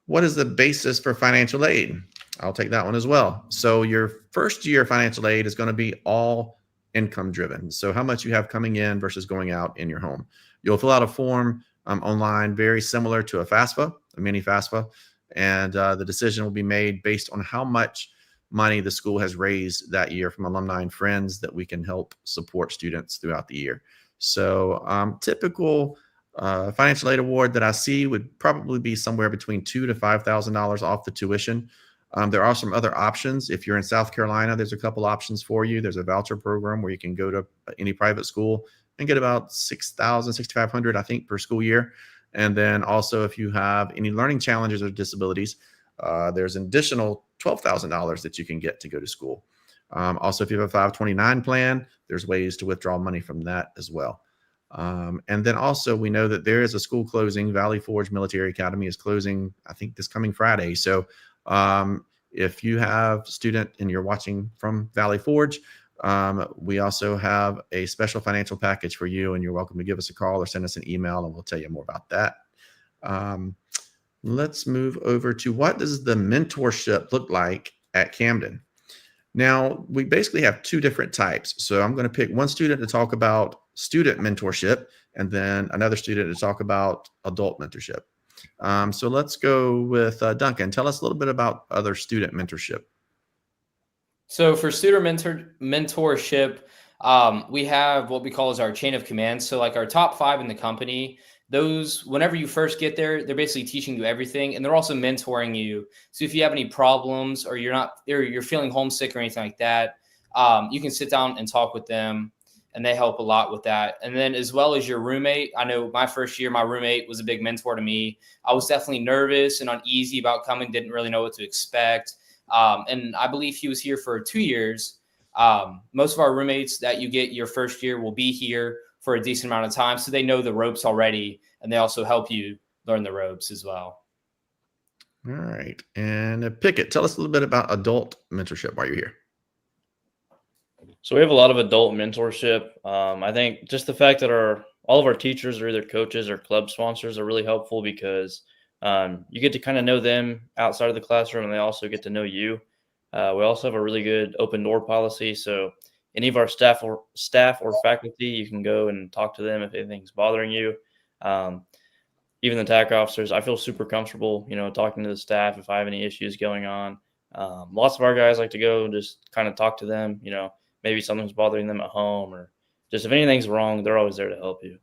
What is the basis for financial aid? I'll take that one as well. So your first year financial aid is going to be all income driven. So how much you have coming in versus going out in your home. You'll fill out a form online, very similar to a FAFSA, a mini FAFSA, and the decision will be made based on how much money the school has raised that year from alumni and friends that we can help support students throughout the year. So typical financial aid award that I see would probably be somewhere between $2,000 to $5,000 off the tuition. There are some other options. If you're in South Carolina, there's a couple options for you. There's a voucher program where you can go to any private school and get about $6,000, $6,500, I think, per school year. And then also, if you have any learning challenges or disabilities, there's an additional $12,000 that you can get to go to school. Also, if you have a 529 plan, there's ways to withdraw money from that as well. And then also, we know that there is a school closing. Valley Forge Military Academy is closing, I think, this coming Friday. So if you have a student and you're watching from Valley Forge, we also have a special financial package for you, and you're welcome to give us a call or send us an email, and we'll tell you more about that. Let's move over to what does the mentorship look like at Camden? Now, we basically have two different types. So I'm going to pick one student to talk about student mentorship and then another student to talk about adult mentorship. So let's go with Duncan. Tell us a little bit about other student mentorship. So for student mentorship, we have what we call as our chain of command. So like our top 5 in the company, those, whenever you first get there, they're basically teaching you everything, and they're also mentoring you. So if you have any problems or you're feeling homesick or anything like that, you can sit down and talk with them, and they help a lot with that. And then as well as your roommate, I know my first year, my roommate was a big mentor to me. I was definitely nervous and uneasy about coming, didn't really know what to expect. And I believe he was here for 2 years. Most of our roommates that you get your first year will be here for a decent amount of time, so they know the ropes already, and they also help you learn the ropes as well. All right. And Pickett, tell us a little bit about adult mentorship while you're here. So we have a lot of adult mentorship. I think just the fact that all of our teachers are either coaches or club sponsors are really helpful because you get to kind of know them outside of the classroom, and they also get to know you. We also have a really good open door policy. So any of our staff or faculty, you can go and talk to them if anything's bothering you. Even the TAC officers, I feel super comfortable, talking to the staff if I have any issues going on. Lots of our guys like to go and just kind of talk to them, maybe something's bothering them at home, or just if anything's wrong, they're always there to help you.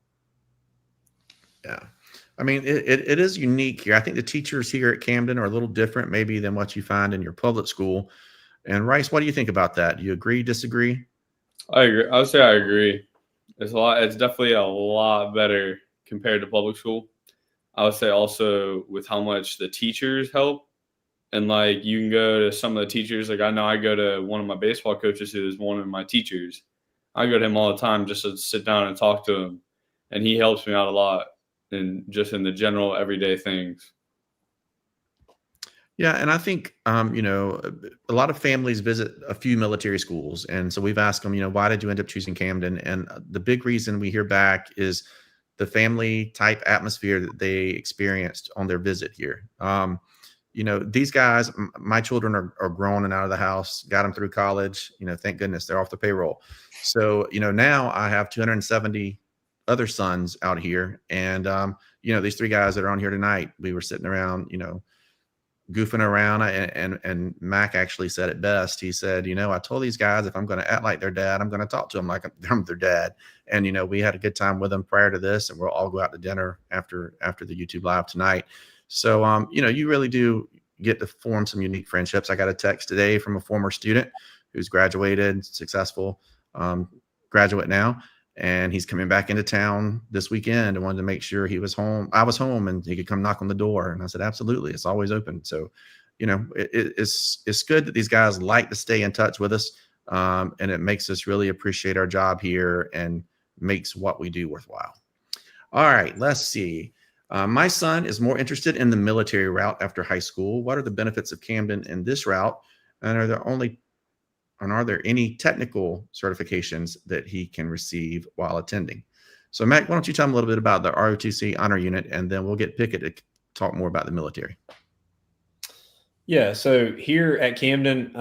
Yeah. I mean, it is unique here. I think the teachers here at Camden are a little different maybe than what you find in your public school. And Rice, what do you think about that? Do you agree, disagree? I agree. I would say I agree. It's definitely a lot better compared to public school. I would say also with how much the teachers help. And like you can go to some of the teachers, like I know I go to one of my baseball coaches who is one of my teachers. I go to him all the time just to sit down and talk to him. And he helps me out a lot in the general everyday things. Yeah, and I think, a lot of families visit a few military schools. And so we've asked them, why did you end up choosing Camden? And the big reason we hear back is the family type atmosphere that they experienced on their visit here. These guys, my children are grown and out of the house, got them through college, thank goodness they're off the payroll. So, now I have 270 other sons out here. And, these 3 guys that are on here tonight, we were sitting around, goofing around, and Mac actually said it best. He said, I told these guys if I'm going to act like their dad, I'm going to talk to them like I'm their dad. And, we had a good time with them prior to this, and we'll all go out to dinner after the YouTube live tonight. So, you really do get to form some unique friendships. I got a text today from a former student who's graduated, successful graduate now. and he's coming back into town this weekend and wanted to make sure he was home. I was home and he could come knock on the door. And I said, absolutely. It's always open. So, it's good that these guys like to stay in touch with us. And it makes us really appreciate our job here and makes what we do worthwhile. All right, let's see. My son is more interested in the military route after high school. What are the benefits of Camden in this route? And are there any technical certifications that he can receive while attending? So Mac, why don't you tell him a little bit about the ROTC honor unit, and then we'll get Pickett to talk more about the military. Yeah, so here at Camden,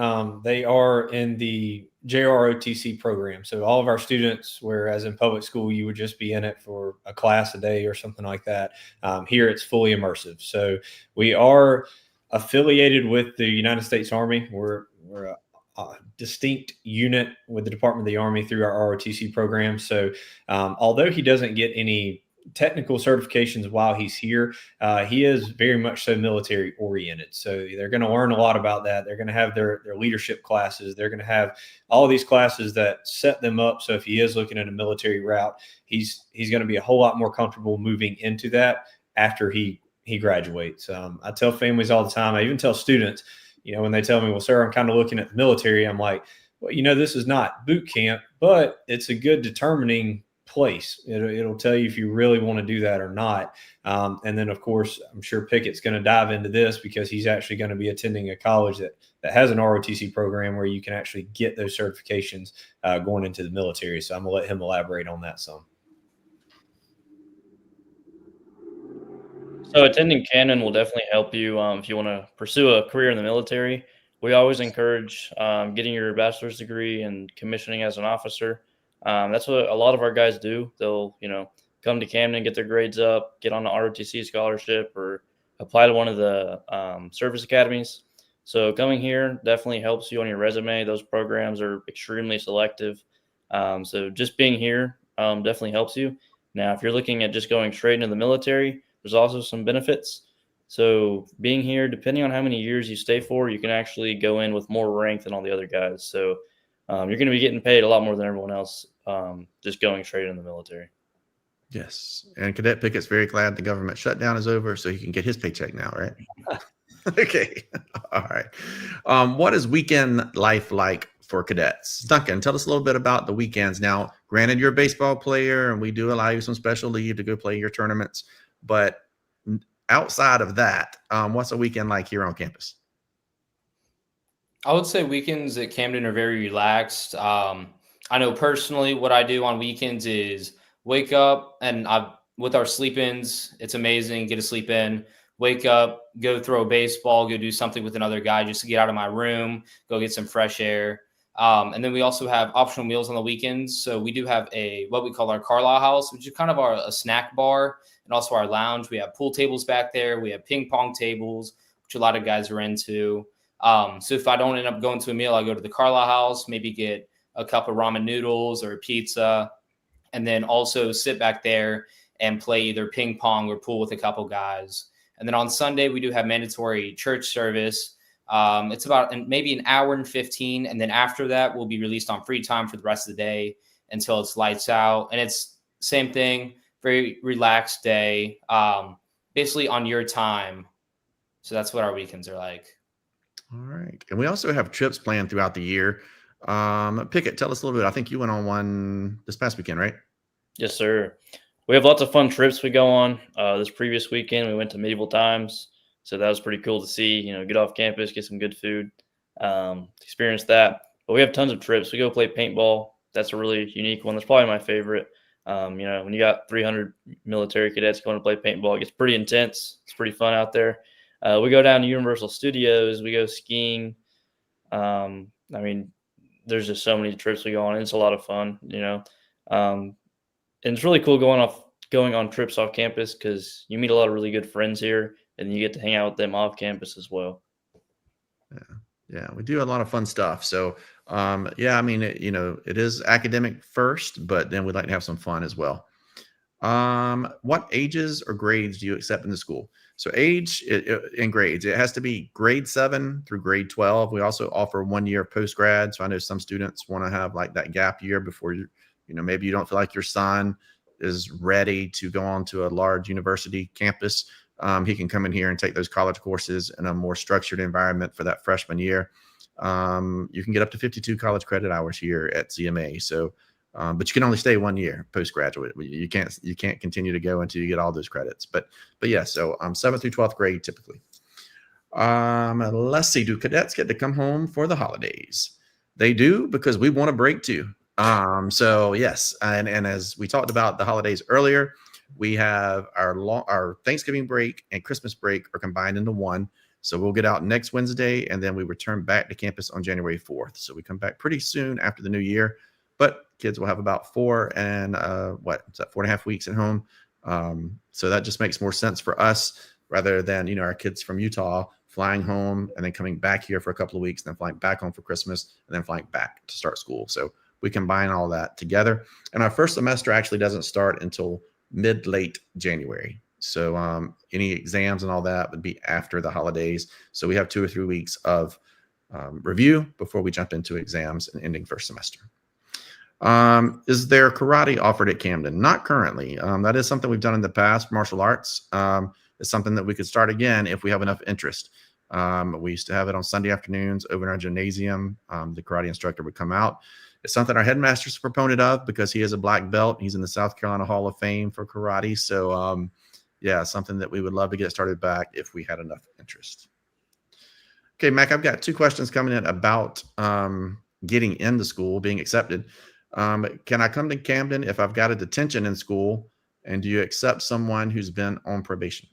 they are in the JROTC program. So all of our students, whereas in public school, you would just be in it for a class a day or something like that. Here it's fully immersive. So we are affiliated with the United States Army. We're a distinct unit with the Department of the Army through our ROTC program. So although he doesn't get any technical certifications while he's here, he is very much so military oriented. So they're going to learn a lot about that. They're going to have their leadership classes. They're going to have all of these classes that set them up. So if he is looking at a military route, he's going to be a whole lot more comfortable moving into that after he graduates. I tell families all the time, I even tell students, when they tell me, well, sir, I'm kind of looking at the military, I'm like, well, this is not boot camp, but it's a good determining place. It'll tell you if you really want to do that or not. And then, of course, I'm sure Pickett's going to dive into this because he's actually going to be attending a college that has an ROTC program where you can actually get those certifications going into the military. So I'm going to let him elaborate on that some. So attending Camden will definitely help you if you want to pursue a career in the military. We always encourage getting your bachelor's degree and commissioning as an officer. That's what a lot of our guys do. They'll, come to Camden, get their grades up, get on the ROTC scholarship, or apply to one of the service academies. So coming here definitely helps you on your resume. Those programs are extremely selective. So just being here definitely helps you. Now, if you're looking at just going straight into the military, there's also some benefits. So being here, depending on how many years you stay for, you can actually go in with more rank than all the other guys. So you're going to be getting paid a lot more than everyone else just going straight in the military. Yes. And Cadet Pickett's very glad the government shutdown is over so he can get his paycheck now, right? Okay. All right. What is weekend life like for cadets? Duncan, tell us a little bit about the weekends. Now, granted, you're a baseball player and we do allow you some special leave to go play your tournaments. But outside of that, what's a weekend like here on campus? I would say weekends at Camden are very relaxed. I know personally what I do on weekends is wake up and with our sleep-ins, it's amazing. Get a sleep in, wake up, go throw a baseball, go do something with another guy just to get out of my room, go get some fresh air. And then we also have optional meals on the weekends. So we do have what we call our Carlisle house, which is kind of a snack bar, and also our lounge. We have pool tables back there. We have ping pong tables, which a lot of guys are into. So if I don't end up going to a meal, I go to the Carlisle house, maybe get a cup of ramen noodles or a pizza, and then also sit back there and play either ping pong or pool with a couple guys. And then on Sunday, we do have mandatory church service. It's about maybe an hour and 15. And then after that, we'll be released on free time for the rest of the day until it's lights out. And it's same thing, very relaxed day, basically on your time. So that's what our weekends are like. All right. And we also have trips planned throughout the year. Pickett, tell us a little bit. I think you went on one this past weekend, right? Yes, sir. We have lots of fun trips we go on. This previous weekend, we went to Medieval Times. So that was pretty cool to see, get off campus, get some good food, experience that. But we have tons of trips. We go play paintball. That's a really unique one. That's probably my favorite. When you got 300 military cadets going to play paintball, it gets pretty intense. It's pretty fun out there. We go down to Universal Studios. We go skiing. There's just so many trips we go on. It's a lot of fun, and it's really cool going on trips off campus because you meet a lot of really good friends here, and you get to hang out with them off campus as well. Yeah, we do a lot of fun stuff. So, it is academic first, but then we'd like to have some fun as well. What ages or grades do you accept in the school? So age in grades, it has to be grade 7 through grade 12. We also offer 1 year post grad. So I know some students want to have like that gap year before Maybe you don't feel like your son is ready to go on to a large university campus. He can come in here and take those college courses in a more structured environment for that freshman year. You can get up to 52 college credit hours here at CMA. So, but you can only stay 1 year postgraduate. You can't continue to go until you get all those credits. But yeah, so 7th through 12th grade typically. Let's see. Do cadets get to come home for the holidays? They do, because we want a break too. So yes, and as we talked about the holidays earlier, we have our Thanksgiving break and Christmas break are combined into one. So we'll get out next Wednesday, and then we return back to campus on January 4th. So we come back pretty soon after the new year, but kids will have about 4.5 weeks at home. So that just makes more sense for us rather than, our kids from Utah flying home and then coming back here for a couple of weeks, and then flying back home for Christmas, and then flying back to start school. So we combine all that together. And our first semester actually doesn't start until late January. So any exams and all that would be after the holidays. So we have 2 or 3 weeks of review before we jump into exams and ending first semester. Is there karate offered at Camden? Not currently. That is something we've done in the past. Martial arts is something that we could start again if we have enough interest. We used to have it on Sunday afternoons over in our gymnasium. The karate instructor would come out. It's something our headmaster's a proponent of because he is a black belt. He's in the South Carolina Hall of Fame for karate. So yeah, something that we would love to get started back if we had enough interest. Okay, Mac, I've got 2 questions coming in about getting into school, being accepted. Can I come to Camden if I've got a detention in school? And do you accept someone who's been on probation?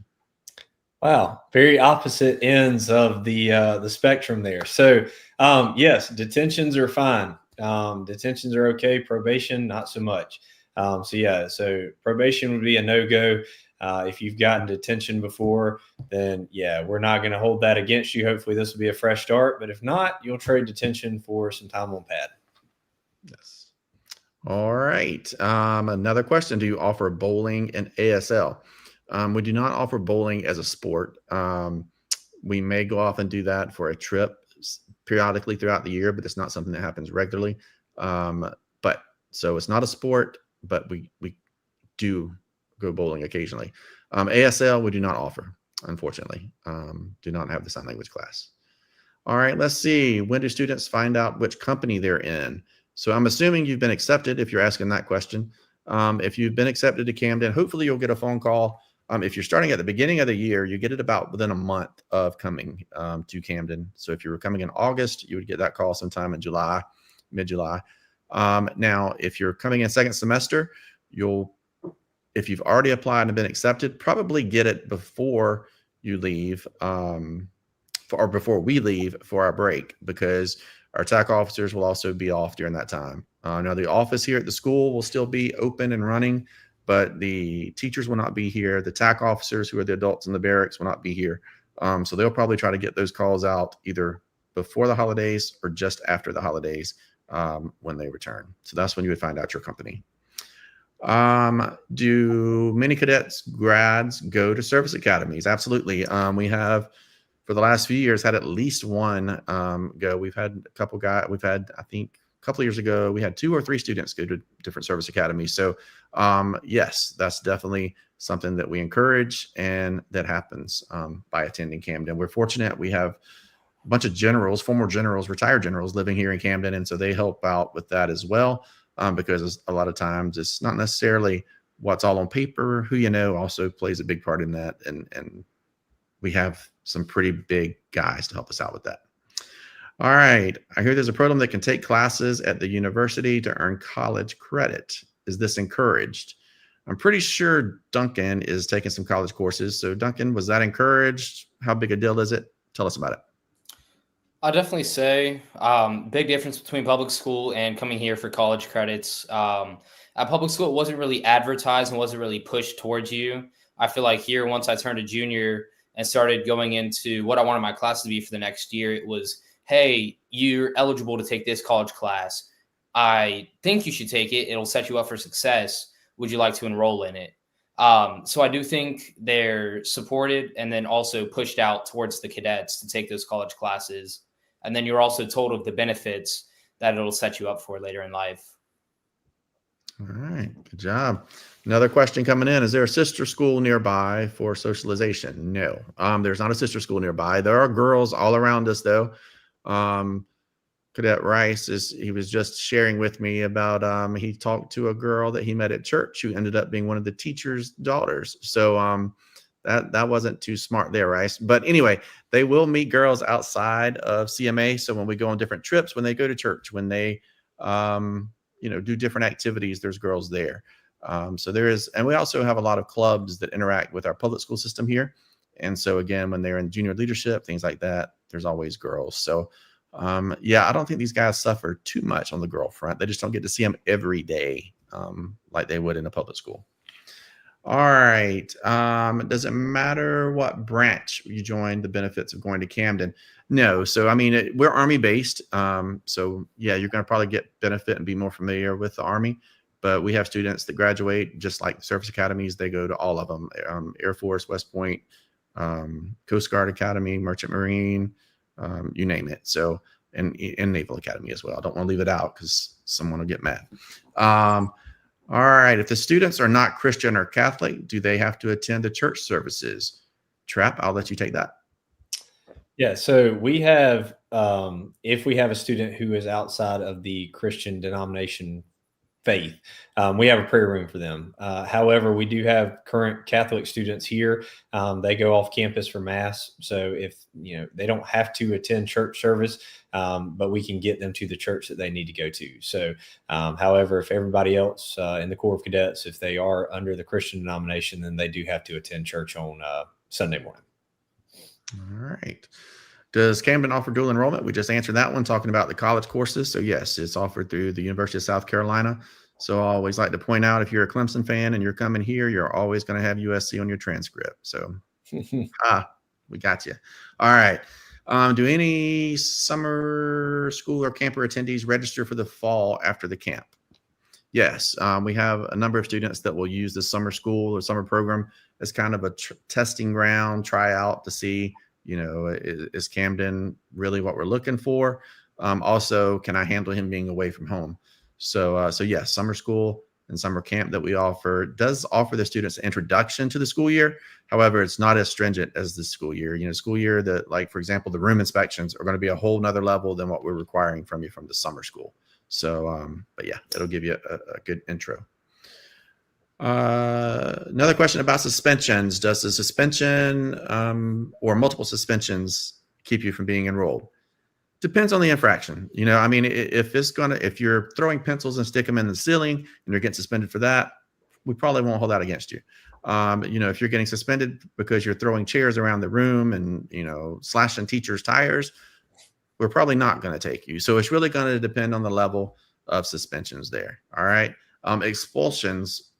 Wow, very opposite ends of the spectrum there. So yes, detentions are fine. Detentions are okay. Probation, not so much. So probation would be a no-go. If you've gotten detention before, then yeah, we're not going to hold that against you. Hopefully this will be a fresh start, but if not, you'll trade detention for some time on pad. Yes. All right. Another question. Do you offer bowling and ASL? We do not offer bowling as a sport. We may go off and do that for a trip periodically throughout the year, but it's not something that happens regularly. So it's not a sport, but we do go bowling occasionally. ASL we do not offer, unfortunately. Do not have the sign language class. All right, let's see. When do students find out which company they're in? So I'm assuming you've been accepted if you're asking that question. If you've been accepted to Camden, hopefully you'll get a phone call. If you're starting at the beginning of the year, you get it about within a month of coming to Camden. So if you were coming in August, you would get that call sometime in July, mid-July. Now, if you're coming in second semester, if you've already applied and been accepted, probably get it before you leave or before we leave for our break, because our TAC officers will also be off during that time. Now, the office here at the school will still be open and running, but the teachers will not be here. The TAC officers, who are the adults in the barracks, will not be here. So they'll probably try to get those calls out either before the holidays or just after the holidays when they return. So that's when you would find out your company. Do many cadets grads go to service academies? Absolutely. We have, for the last few years, had at least one go. We've had a couple guys. We've had, I think, a couple of years ago, we had 2 or 3 students go to different service academies. So yes, that's definitely something that we encourage, and that happens by attending Camden. We're fortunate. We have a bunch of generals, former generals, retired generals living here in Camden, and so they help out with that as well. Because a lot of times it's not necessarily what's all on paper. Who you know also plays a big part in that, and we have some pretty big guys to help us out with that. All right, I hear there's a program that can take classes at the university to earn college credit. Is this encouraged? I'm pretty sure Duncan is taking some college courses. So Duncan, was that encouraged? How big a deal is it? Tell us about it. I'll definitely say big difference between public school and coming here for college credits. At public school, it wasn't really advertised and wasn't really pushed towards you. I feel like here, once I turned a junior and started going into what I wanted my class to be for the next year, it was, hey, you're eligible to take this college class. I think you should take it. It'll set you up for success. Would you like to enroll in it? So I do think they're supported and then also pushed out towards the cadets to take those college classes. And then you're also told of the benefits that it'll set you up for later in life. All right, good job. Another question coming in: is there a sister school nearby for socialization? No, there's not a sister school nearby. There are girls all around us, though. Cadet Rice he was just sharing with me about he talked to a girl that he met at church who ended up being one of the teacher's daughters. So that wasn't too smart there, Rice. But anyway, they will meet girls outside of CMA. So when we go on different trips, when they go to church, when they do different activities, there's girls there. So there is, and we also have a lot of clubs that interact with our public school system here. And so again, when they're in junior leadership, things like that, there's always girls. So yeah, I don't think these guys suffer too much on the girl front. They just don't get to see them every day like they would in a public school. All right. Does it matter what branch you join, the benefits of going to Camden? No. So, I mean, we're Army based. So yeah, you're going to probably get benefit and be more familiar with the Army, but we have students that graduate just like the service academies. They go to all of them, Air Force, West Point, Coast Guard Academy, Merchant Marine, you name it. So, and Naval Academy as well. I don't want to leave it out because someone will get mad. All right. If the students are not Christian or Catholic, do they have to attend the church services? Trap, I'll let you take that. Yeah. So we have, if we have a student who is outside of the Christian denomination faith, we have a prayer room for them. However, we do have current Catholic students here. They go off campus for mass. So if, they don't have to attend church service, but we can get them to the church that they need to go to. So, however, if everybody else in the Corps of Cadets, if they are under the Christian denomination, then they do have to attend church on Sunday morning. All right. Does Camden offer dual enrollment? We just answered that one, talking about the college courses. So yes, it's offered through the University of South Carolina. So I always like to point out, if you're a Clemson fan and you're coming here, you're always going to have USC on your transcript. So we got you. All right. Do any summer school or camper attendees register for the fall after the camp? Yes. We have a number of students that will use the summer school or summer program as kind of a testing ground, tryout to see, is Camden really what we're looking for? Also, can I handle him being away from home? So yes, summer school and summer camp that we offer does offer the students an introduction to the school year. However, it's not as stringent as the school year. School year that, like, for example, the room inspections are going to be a whole nother level than what we're requiring from you from the summer school. So, but yeah, it'll give you a good intro. Another question about suspensions. Does the suspension or multiple suspensions keep you from being enrolled? Depends on the infraction. If you're throwing pencils and stick them in the ceiling and you're getting suspended for that, we probably won't hold that against you. If you're getting suspended because you're throwing chairs around the room and, slashing teachers' tires, we're probably not going to take you. So it's really going to depend on the level of suspensions there. All right. Expulsions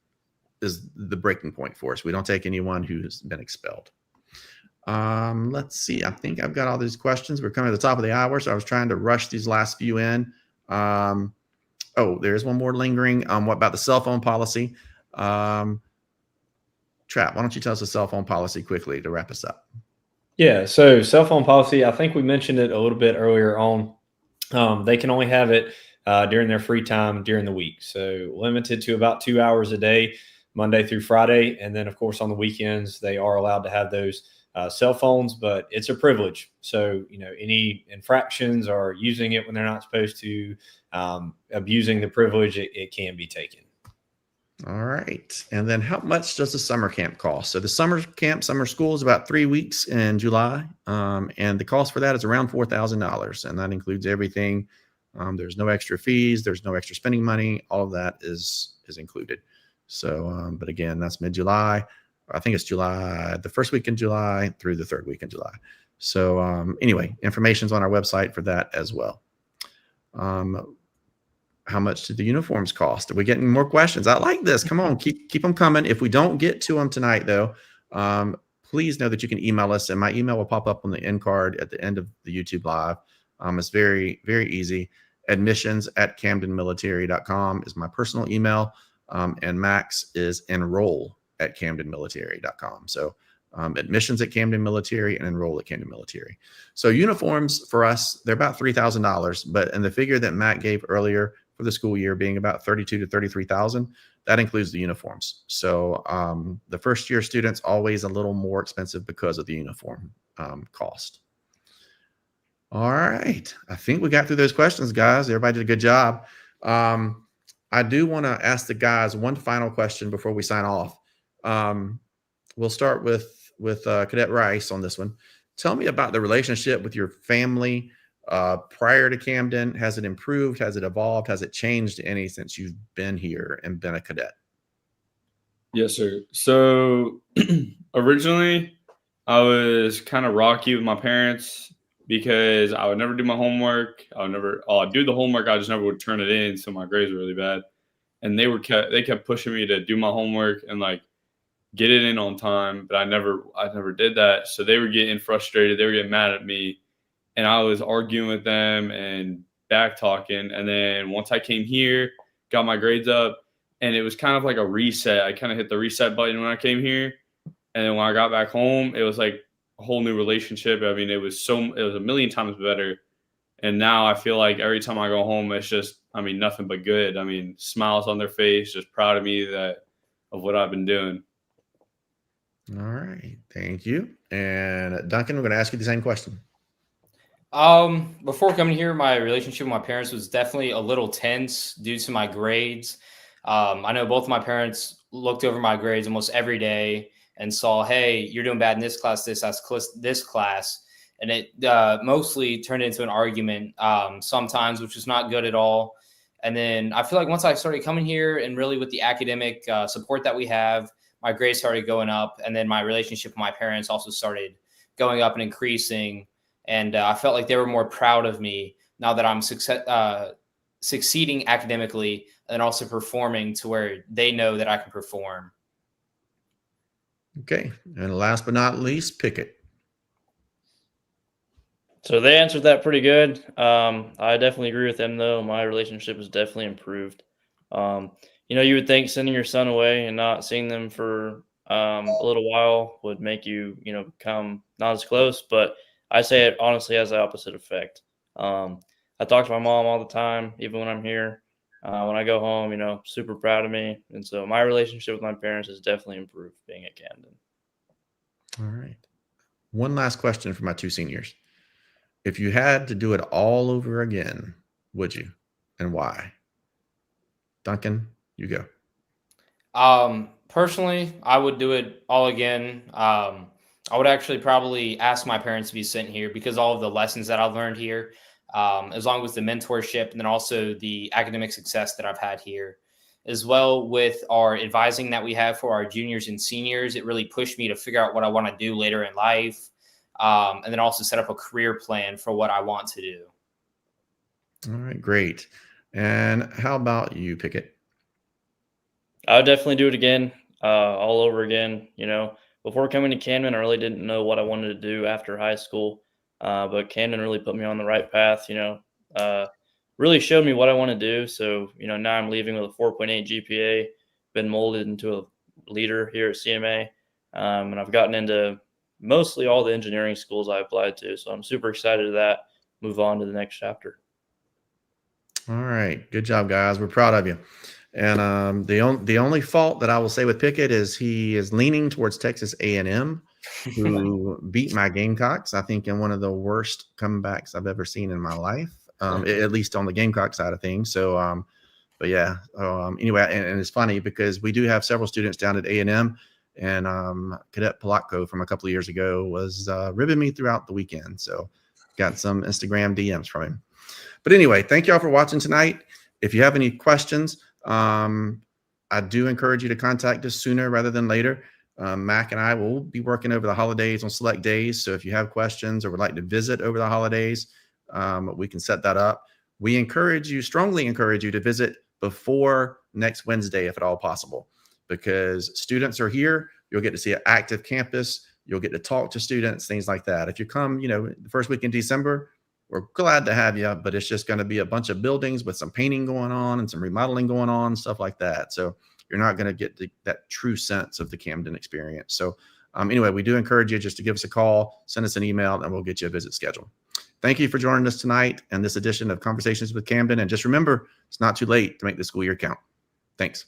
is the breaking point for us. We don't take anyone who's been expelled. Let's see. I think I've got all these questions. We're coming to the top of the hour, so I was trying to rush these last few in. There's one more lingering. What about the cell phone policy? Trap, why don't you tell us the cell phone policy quickly to wrap us up? Yeah, so cell phone policy, I think we mentioned it a little bit earlier on. They can only have it during their free time during the week. So limited to about 2 hours a day, Monday through Friday. And then, of course, on the weekends, they are allowed to have those cell phones, but it's a privilege. So, any infractions or using it when they're not supposed to, abusing the privilege, it can be taken. All right. And then how much does the summer camp cost? So the summer school is about 3 weeks in July. And the cost for that is around $4,000. And that includes everything. There's no extra fees. There's no extra spending money. All of that is included. So, but again, that's mid-July. I think it's July, the first week in July through the third week in July. So anyway, information's on our website for that as well. How much do the uniforms cost? Are we getting more questions? I like this. Come on, keep them coming. If we don't get to them tonight, though, please know that you can email us, and my email will pop up on the end card at the end of the YouTube live. It's very, very easy. admissions@camdenmilitary.com is my personal email, and Max is enroll@camdenmilitary.com. So admissions@Camden Military and enroll@Camden Military. So uniforms for us, they're about $3,000, but in the figure that Matt gave earlier for the school year being about 32 to 33,000. That includes the uniforms. So the first year students always a little more expensive because of the uniform cost. All right. I think we got through those questions, guys. Everybody did a good job. I do want to ask the guys one final question before we sign off. We'll start with Cadet Rice on this one. Tell me about the relationship with your family prior to Camden. Has it improved? Has it evolved? Has it changed any since you've been here and been a cadet? Yes, sir. So originally, I was kind of rocky with my parents because I would never do my homework. I'd do the homework. I just never would turn it in. So my grades were really bad. And they kept pushing me to do my homework and like get it in on time. But I never did that. So they were getting frustrated. They were getting mad at me. And I was arguing with them and back talking. And then once I came here, got my grades up, and it was kind of like a reset. I kind of hit the reset button when I came here. And then when I got back home, it was like a whole new relationship. I mean, it was a million times better. And now I feel like every time I go home, it's just, nothing but good. Smiles on their face, just proud of me of what I've been doing. All right. Thank you. And Duncan, we're going to ask you the same question. Before coming here, my relationship with my parents was definitely a little tense due to my grades. I know both of my parents looked over my grades almost every day and saw, hey, you're doing bad in this class, this class. And it mostly turned into an argument sometimes, which was not good at all. And then I feel like once I started coming here and really with the academic support that we have, my grades started going up. And then my relationship with my parents also started going up and increasing. And I felt like they were more proud of me now that I'm succeeding academically and also performing to where they know that I can perform. Okay. And last but not least, Pickett. So they answered that pretty good. I definitely agree with them, though. My relationship has definitely improved. You would think sending your son away and not seeing them for a little while would make you, become not as close. But I say it honestly has the opposite effect. I talk to my mom all the time, even when I'm here. When I go home, super proud of me. And so my relationship with my parents has definitely improved being at Camden. All right. One last question for my two seniors. If you had to do it all over again, would you? And why? Duncan, you go. Personally, I would do it all again. I would actually probably ask my parents to be sent here because all of the lessons that I've learned here, as long as the mentorship and then also the academic success that I've had here, as well with our advising that we have for our juniors and seniors, it really pushed me to figure out what I want to do later in life. And then also set up a career plan for what I want to do. All right, great. And how about you, Pickett? I would definitely do it again, all over again. Before coming to Camden, I really didn't know what I wanted to do after high school. But Camden really put me on the right path, really showed me what I want to do. So, now I'm leaving with a 4.8 GPA, been molded into a leader here at CMA. And I've gotten into mostly all the engineering schools I applied to. So I'm super excited to that, move on to the next chapter. All right. Good job, guys. We're proud of you. And the only fault that I will say with Pickett is he is leaning towards Texas A&M, who beat my Gamecocks, I think, in one of the worst comebacks I've ever seen in my life, at least on the Gamecock side of things. So, but yeah, anyway, and it's funny because we do have several students down at A&M, and Cadet Polacco from a couple of years ago was ribbing me throughout the weekend. So got some Instagram DMs from him. But anyway, thank y'all for watching tonight. If you have any questions, I do encourage you to contact us sooner rather than later. Mac and I will be working over the holidays on select days. So if you have questions or would like to visit over the holidays, we can set that up. We strongly encourage you to visit before next Wednesday, if at all possible, because students are here. You'll get to see an active campus. You'll get to talk to students, things like that. If you come, the first week in December, we're glad to have you, but it's just going to be a bunch of buildings with some painting going on and some remodeling going on, stuff like that. So you're not going to get that true sense of the Camden experience. So anyway, we do encourage you just to give us a call, send us an email, and we'll get you a visit scheduled. Thank you for joining us tonight and this edition of Conversations with Camden. And just remember, it's not too late to make the school year count. Thanks.